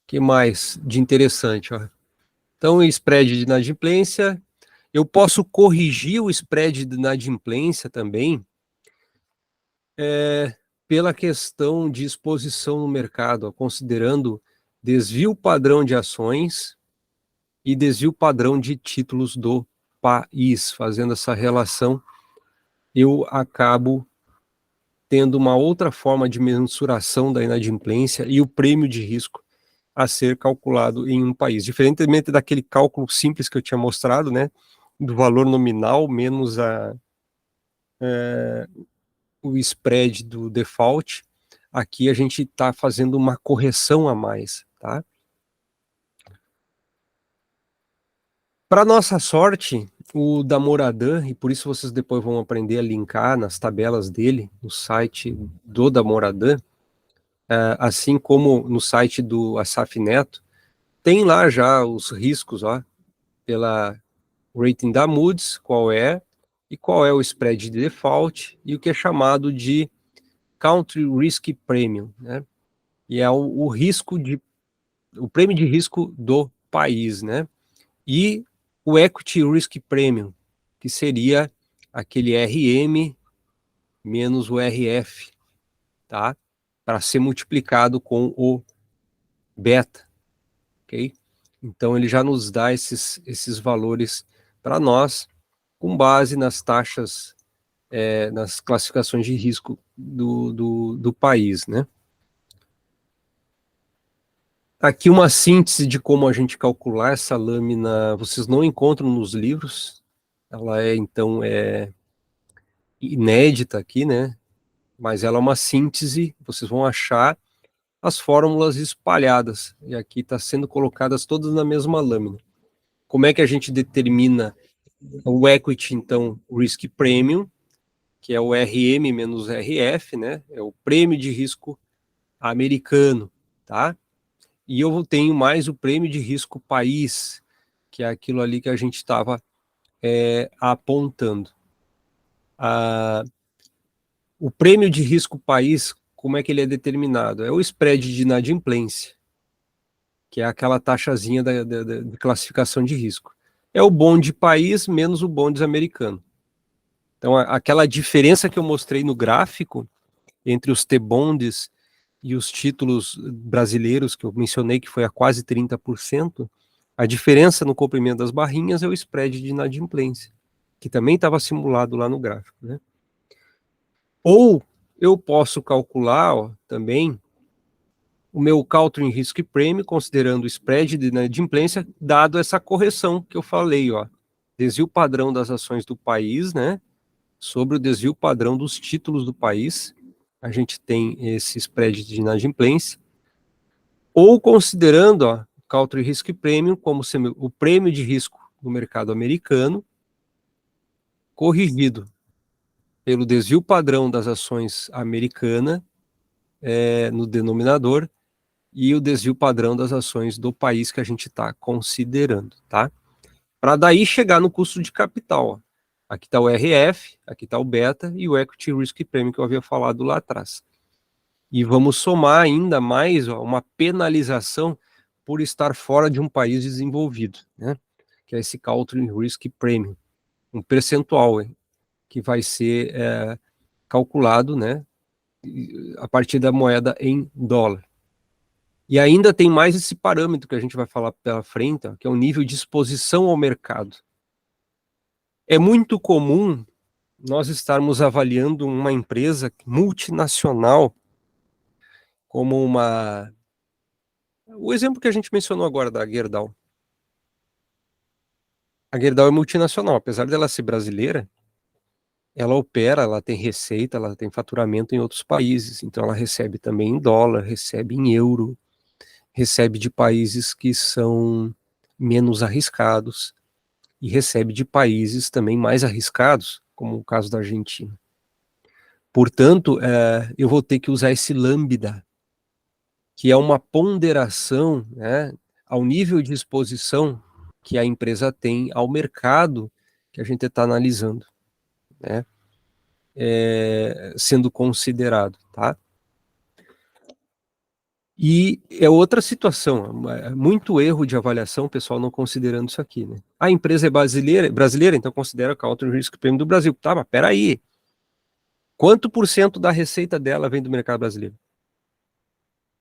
que mais de interessante, ó? Então, spread de inadimplência. Eu posso corrigir o spread de inadimplência também pela questão de exposição no mercado, ó, considerando desvio padrão de ações e desvio padrão de títulos do país. Fazendo essa relação, eu acabo tendo uma outra forma de mensuração da inadimplência e o prêmio de risco a ser calculado em um país. Diferentemente daquele cálculo simples que eu tinha mostrado, né, do valor nominal menos o spread do default, aqui a gente está fazendo uma correção a mais, tá? Para nossa sorte, o da Moradan, e por isso vocês depois vão aprender a linkar nas tabelas dele, no site do da Moradan, assim como no site do Asaf Neto, tem lá já os riscos, ó, pela rating da Moody's, qual é, e qual é o spread de default, e o que é chamado de Country Risk Premium, né? E é o prêmio de risco do país, né? E o Equity Risk Premium, que seria aquele RM menos o RF, tá? Para ser multiplicado com o beta, ok? Então ele já nos dá esses valores para nós, com base nas taxas, nas classificações de risco do país, né? Aqui uma síntese de como a gente calcular essa lâmina, vocês não encontram nos livros, ela então inédita aqui, né? Mas ela é uma síntese, vocês vão achar as fórmulas espalhadas, e aqui está sendo colocadas todas na mesma lâmina. Como é que a gente determina o equity, então, risk premium? que é o RM menos RF, né? É o prêmio de risco americano, tá? E eu tenho mais o prêmio de risco país, que é aquilo ali que a gente estava apontando. O prêmio de risco país, como é que ele é determinado? É o spread de inadimplência, que é aquela taxazinha de classificação de risco. É o bond país menos o bonds americano. Então, aquela diferença que eu mostrei no gráfico entre os T-bonds e os títulos brasileiros, que eu mencionei que foi a quase 30%, a diferença no comprimento das barrinhas é o spread de inadimplência, que também estava simulado lá no gráfico, né? Ou eu posso calcular também o meu Country Risk Premium, considerando o spread de inadimplência, dado essa correção que eu falei, desvio padrão das ações do país, né, sobre o desvio padrão dos títulos do país, a gente tem esse spread de inadimplência, ou considerando o Country Risk Premium como o prêmio de risco do mercado americano, corrigido pelo desvio padrão das ações americanas no denominador, e o desvio padrão das ações do país que a gente está considerando, tá? Para daí chegar no custo de capital. Aqui está o RF, aqui está o beta e o Equity Risk Premium que eu havia falado lá atrás. E vamos somar ainda mais uma penalização por estar fora de um país desenvolvido, né? Que é esse Country Risk Premium, um percentual que vai ser calculado, né, a partir da moeda em dólar. E ainda tem mais esse parâmetro que a gente vai falar pela frente, que é o nível de exposição ao mercado. É muito comum nós estarmos avaliando uma empresa multinacional como uma... O exemplo que a gente mencionou agora da Gerdau. A Gerdau é multinacional, apesar dela ser brasileira, ela opera, ela tem receita, ela tem faturamento em outros países, então ela recebe também em dólar, recebe em euro, recebe de países que são menos arriscados, e recebe de países também mais arriscados, como o caso da Argentina. Portanto, eu vou ter que usar esse lambda, que é uma ponderação, né, ao nível de exposição que a empresa tem ao mercado que a gente está analisando, né, sendo considerado, tá? E é outra situação, muito erro de avaliação, o pessoal não considerando isso aqui, né? A empresa é brasileira, então considera o Country Risk Premium do Brasil. Tá, mas peraí, quanto por cento da receita dela vem do mercado brasileiro?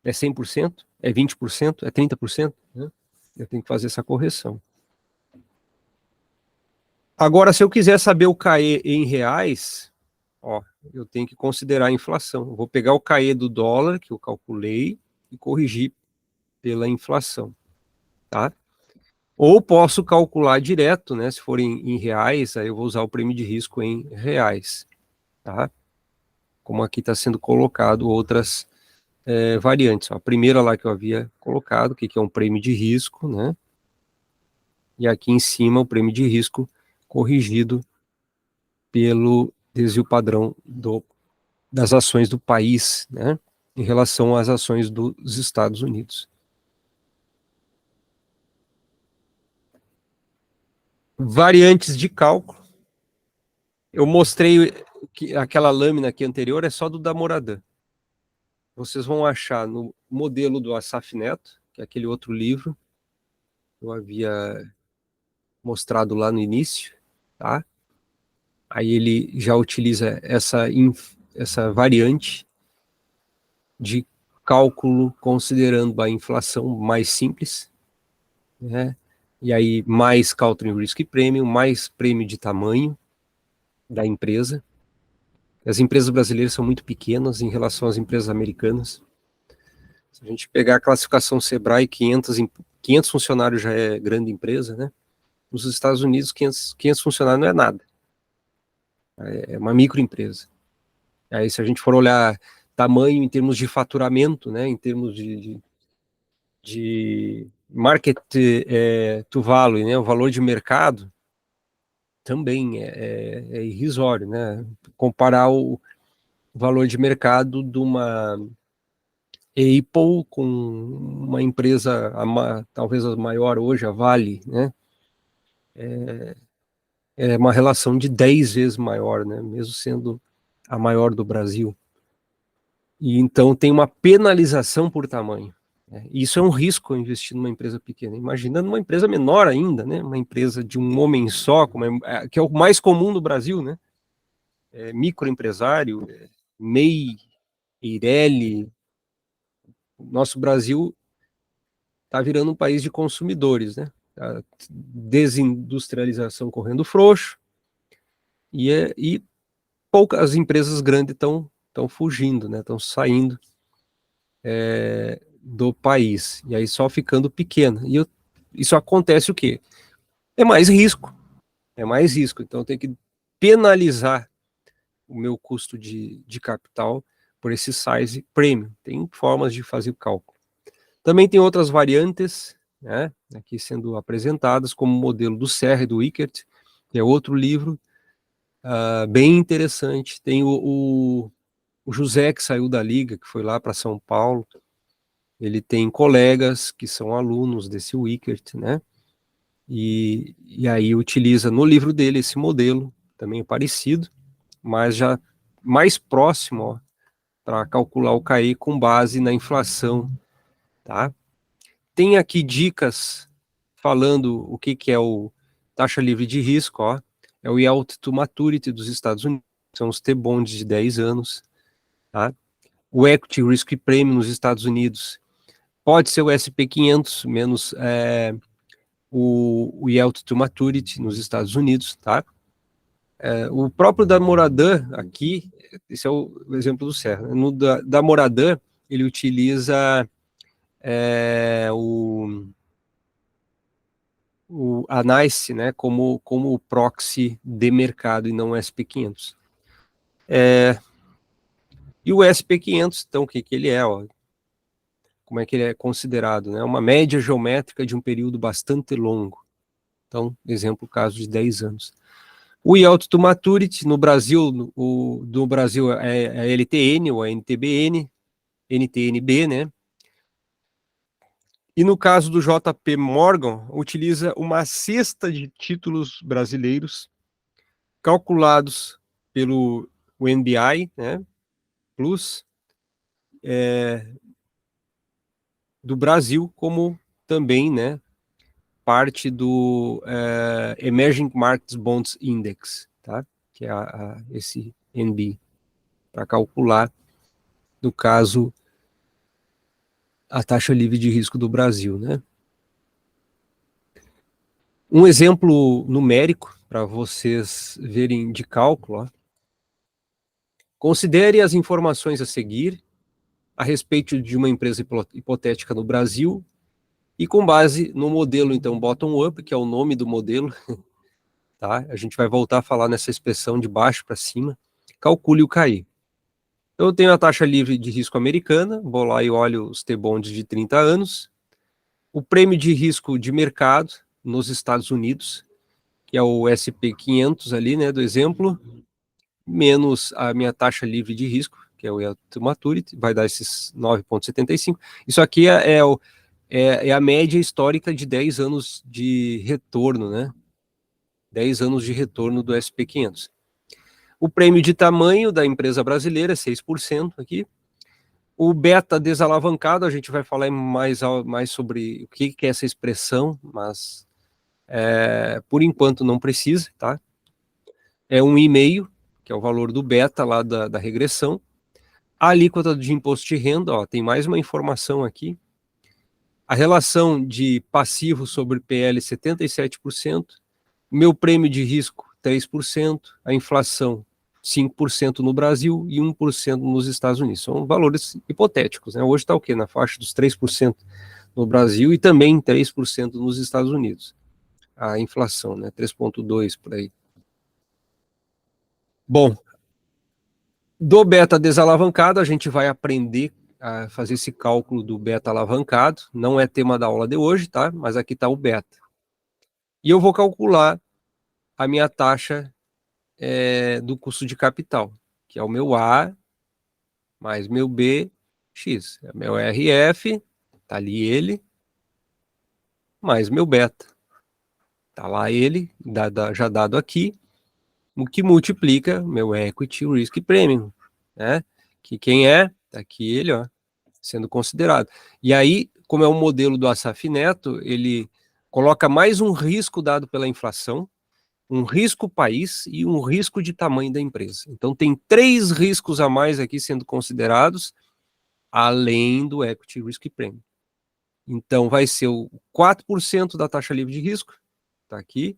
É 100%? É 20%? É 30%? Né? Eu tenho que fazer essa correção. Agora, se eu quiser saber o CAE em reais, eu tenho que considerar a inflação. Eu vou pegar o CAE do dólar, que eu calculei, e corrigir pela inflação, tá? Ou posso calcular direto, né? Se for em reais, aí eu vou usar o prêmio de risco em reais, tá? Como aqui está sendo colocado outras variantes. A primeira lá que eu havia colocado, que é um prêmio de risco, né? E aqui em cima o prêmio de risco corrigido pelo desvio padrão das ações do país, né? Em relação às ações dos Estados Unidos. Variantes de cálculo. Eu mostrei que aquela lâmina aqui anterior é só do Damoradan. Vocês vão achar no modelo do Asaf Neto, que é aquele outro livro que eu havia mostrado lá no início, tá? Aí ele já utiliza essa variante de cálculo considerando a inflação mais simples, né? E aí mais Country Risk Premium, mais prêmio de tamanho da empresa. As empresas brasileiras são muito pequenas em relação às empresas americanas. Se a gente pegar a classificação Sebrae, 500 funcionários já é grande empresa, né? Nos Estados Unidos, 500 funcionários não é nada. É uma microempresa. Aí, se a gente for olhar tamanho em termos de faturamento, né, em termos de market to value, né, o valor de mercado, também é irrisório, né? Comparar o valor de mercado de uma Apple com uma empresa, talvez a maior hoje, a Vale, né? É uma relação de 10 vezes maior, né? Mesmo sendo a maior do Brasil. E então tem uma penalização por tamanho. Né? Isso é um risco investir numa empresa pequena. Imagina numa empresa menor ainda, né? Uma empresa de um homem só, que é o mais comum no Brasil, né? Microempresário, MEI, Eireli. Nosso Brasil está virando um país de consumidores, né? A desindustrialização correndo frouxo e poucas empresas grandes estão fugindo, né? Estão saindo do país e aí só ficando pequena. Isso acontece o quê? É mais risco, Então tem que penalizar o meu custo de capital por esse size premium. Tem formas de fazer o cálculo. Também tem outras variantes, né, aqui sendo apresentadas, como o modelo do Serra e do Wickert, que é outro livro bem interessante. Tem o José, que saiu da Liga, que foi lá para São Paulo. Ele tem colegas que são alunos desse Wickert, né? E aí utiliza no livro dele esse modelo, também parecido, mas já mais próximo para calcular o CAE com base na inflação, tá? Tem aqui dicas falando o que é o taxa livre de risco, ó. É o Yield to Maturity dos Estados Unidos, são os T-bonds de 10 anos, tá? O Equity Risk Premium nos Estados Unidos pode ser o SP500 menos o Yield to Maturity nos Estados Unidos, tá? O próprio da Moradan aqui, esse é o exemplo do Serra, no da Moradan ele utiliza a NICE, né, como proxy de mercado e não o SP500. E o SP500, então, o que ele é? Ó? Como é que ele é considerado? Né? Uma média geométrica de um período bastante longo. Então, exemplo, caso de 10 anos. O Yield to Maturity, no Brasil, no Brasil é a LTN ou a NTBN, NTNB, né? E no caso do JP Morgan, utiliza uma cesta de títulos brasileiros calculados pelo NBI, né, Plus, do Brasil, como também, né, parte do Emerging Markets Bonds Index, tá? Que é esse NB, para calcular, no caso, a taxa livre de risco do Brasil, né? Um exemplo numérico para vocês verem de cálculo, ó. Considere as informações a seguir a respeito de uma empresa hipotética no Brasil e com base no modelo, então, bottom-up, que é o nome do modelo, tá? A gente vai voltar a falar nessa expressão de baixo para cima, calcule o CAI. Eu tenho a taxa livre de risco americana, vou lá e olho os T-bonds de 30 anos, o prêmio de risco de mercado nos Estados Unidos, que é o SP500 ali, né, do exemplo, menos a minha taxa livre de risco, que é o Yield to Maturity, vai dar esses 9,75. Isso aqui é a média histórica de 10 anos de retorno, né? 10 anos de retorno do SP500. O prêmio de tamanho da empresa brasileira, 6% aqui. O beta desalavancado, a gente vai falar mais sobre o que é essa expressão, mas por enquanto não precisa, tá? É 1,5, que é o valor do beta lá da regressão. A alíquota de imposto de renda, ó, tem mais uma informação aqui. A relação de passivo sobre PL, 77%. Meu prêmio de risco, 3%. A inflação, 5% no Brasil e 1% nos Estados Unidos. São valores hipotéticos, né? Hoje está o quê? Na faixa dos 3% no Brasil e também 3% nos Estados Unidos. A inflação, né? 3,2% por aí. Bom, do beta desalavancado, a gente vai aprender a fazer esse cálculo do beta alavancado. Não é tema da aula de hoje, tá? Mas aqui está o beta. E eu vou calcular a minha taxa do custo de capital, que é o meu A mais meu B, X. É meu RF, tá ali ele, mais meu beta. Tá lá ele, já dado aqui, o que multiplica meu equity risk premium, né? Que quem é? Tá aqui ele, ó, sendo considerado. E aí, como é um modelo do Assaf Neto, ele coloca mais um risco dado pela inflação, um risco país e um risco de tamanho da empresa. Então tem 3 riscos a mais aqui sendo considerados, além do equity risk premium. Então vai ser o 4% da taxa livre de risco, tá aqui,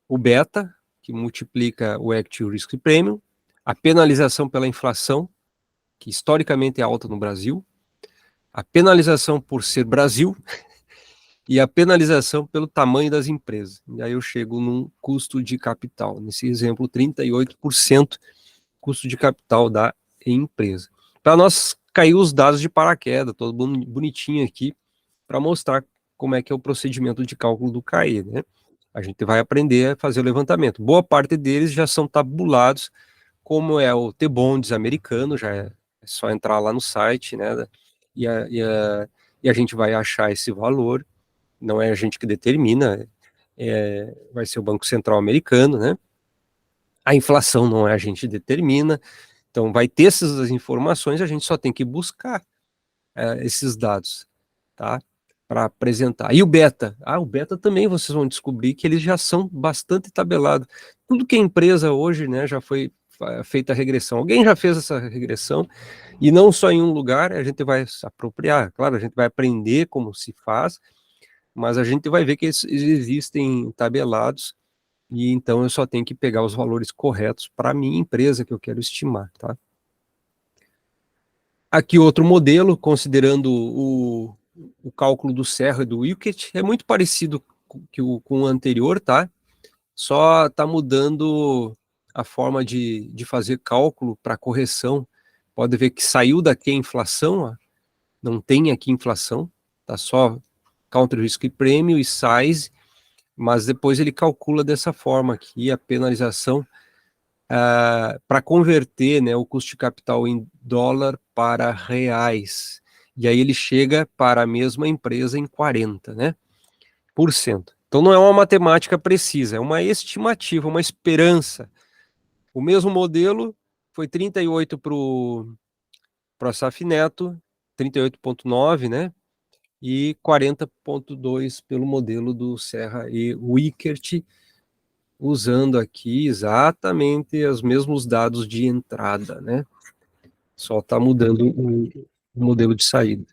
o beta, que multiplica o equity risk premium, a penalização pela inflação, que historicamente é alta no Brasil, a penalização por ser Brasil e a penalização pelo tamanho das empresas. E aí eu chego num custo de capital, nesse exemplo, 38% custo de capital da empresa. Para nós cair os dados de paraquedas, todo bonitinho aqui, para mostrar como é que é o procedimento de cálculo do CAE, né? A gente vai aprender a fazer o levantamento. Boa parte deles já são tabulados, como é o T-Bonds americano, já é só entrar lá no site, né? E a gente vai achar esse valor, não é a gente que determina, vai ser o Banco Central americano, né? A inflação não é a gente que determina, então vai ter essas informações, a gente só tem que buscar esses dados, tá? Para apresentar. E o beta? O beta também vocês vão descobrir que eles já são bastante tabelados. Tudo que é empresa hoje, né, já foi feita a regressão. Alguém já fez essa regressão, e não só em um lugar, a gente vai se apropriar. Claro, a gente vai aprender como se faz, mas a gente vai ver que eles existem tabelados, e então eu só tenho que pegar os valores corretos para a minha empresa que eu quero estimar, tá? Aqui outro modelo, considerando o cálculo do Serra e do Wilkett, é muito parecido com o anterior, tá? Só está mudando a forma de fazer cálculo para correção. Pode ver que saiu daqui a inflação, ó, não tem aqui inflação, tá só Country Risk Premium e size, mas depois ele calcula dessa forma aqui a penalização para converter, né, o custo de capital em dólar para reais. E aí ele chega para a mesma empresa em 40%, né, por cento. Então não é uma matemática precisa, é uma estimativa, uma esperança. O mesmo modelo foi 38 para o Assaf Neto, 38,9, né, e 40,2 pelo modelo do Serra e Wickert, usando aqui exatamente os mesmos dados de entrada, né? Só está mudando o modelo de saída.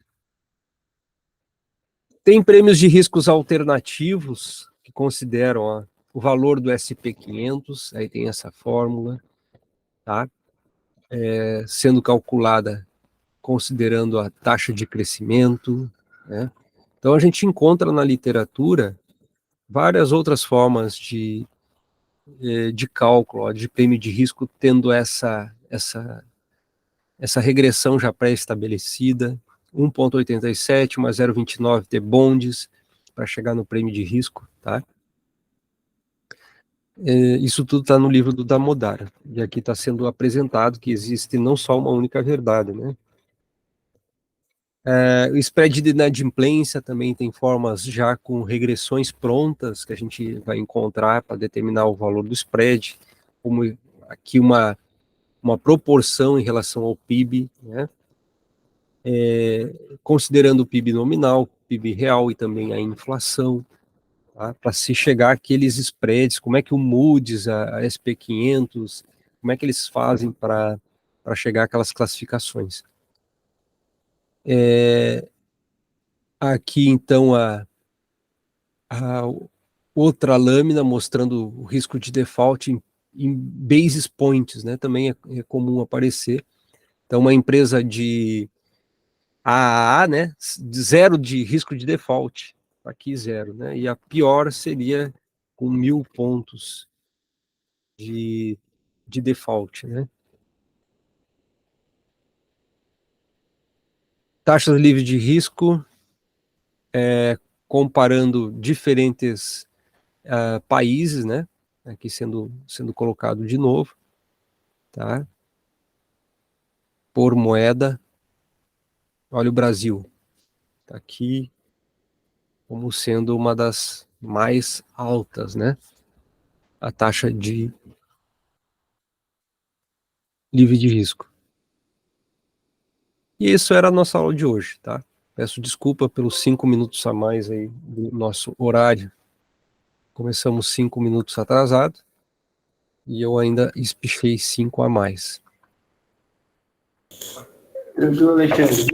Tem prêmios de riscos alternativos que consideram o valor do SP500, aí tem essa fórmula, tá? Sendo calculada considerando a taxa de crescimento, né? Então a gente encontra na literatura várias outras formas de cálculo, de prêmio de risco, tendo essa regressão já pré-estabelecida, 1,87 mais 0,29 T-bonds, para chegar no prêmio de risco, tá? Isso tudo está no livro do Damodara, e aqui está sendo apresentado que existe não só uma única verdade, né? O spread de inadimplência também tem formas já com regressões prontas que a gente vai encontrar para determinar o valor do spread, como aqui uma proporção em relação ao PIB, né? Considerando o PIB nominal, PIB real e também a inflação, tá? Para se chegar àqueles spreads, como é que o Moody's, a SP500, como é que eles fazem para chegar àquelas classificações. Aqui, então, a outra lâmina mostrando o risco de default em basis points, né? Também é comum aparecer. Então, uma empresa de AAA, né? Zero de risco de default. Aqui zero, né? E a pior seria com 1.000 pontos de default, né? Taxas livres de risco, comparando diferentes países, né? aqui sendo colocado de novo, tá? Por moeda, olha o Brasil, tá aqui como sendo uma das mais altas, né? A taxa de livre de risco. E isso era a nossa aula de hoje, tá? Peço desculpa pelos 5 minutos a mais aí do nosso horário. Começamos 5 minutos atrasado e eu ainda espichei 5 a mais. Tranquilo, Alexandre.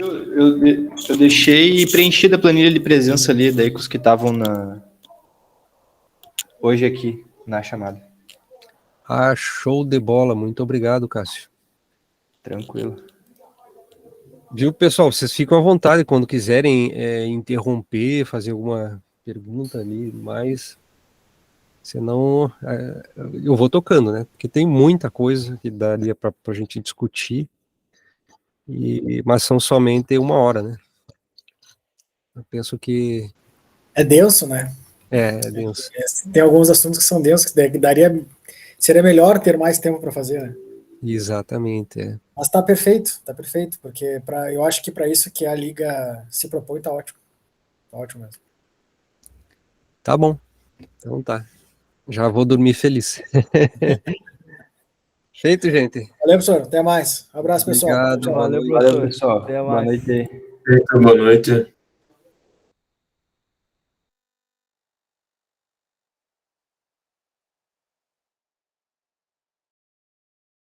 Eu deixei preenchida a planilha de presença ali, daí com os que estavam hoje aqui na chamada. Ah, show de bola. Muito obrigado, Cássio. Tranquilo. Viu, pessoal? Vocês ficam à vontade quando quiserem interromper, fazer alguma pergunta ali, mas senão eu vou tocando, né? Porque tem muita coisa que daria para a gente discutir, mas são somente 1 hora, né? Eu penso que É denso, né? é denso. Tem alguns assuntos que são densos, que seria melhor ter mais tempo para fazer, né? Exatamente. Mas tá perfeito, porque eu acho que para isso que a Liga se propõe, tá ótimo. Tá ótimo mesmo. Tá bom. Então tá. Já vou dormir feliz. Feito, gente. Valeu, professor. Até mais. Um abraço, pessoal. Obrigado. Tchau, tchau. Boa Valeu, noite. professor. Até mais. Boa noite. Boa noite.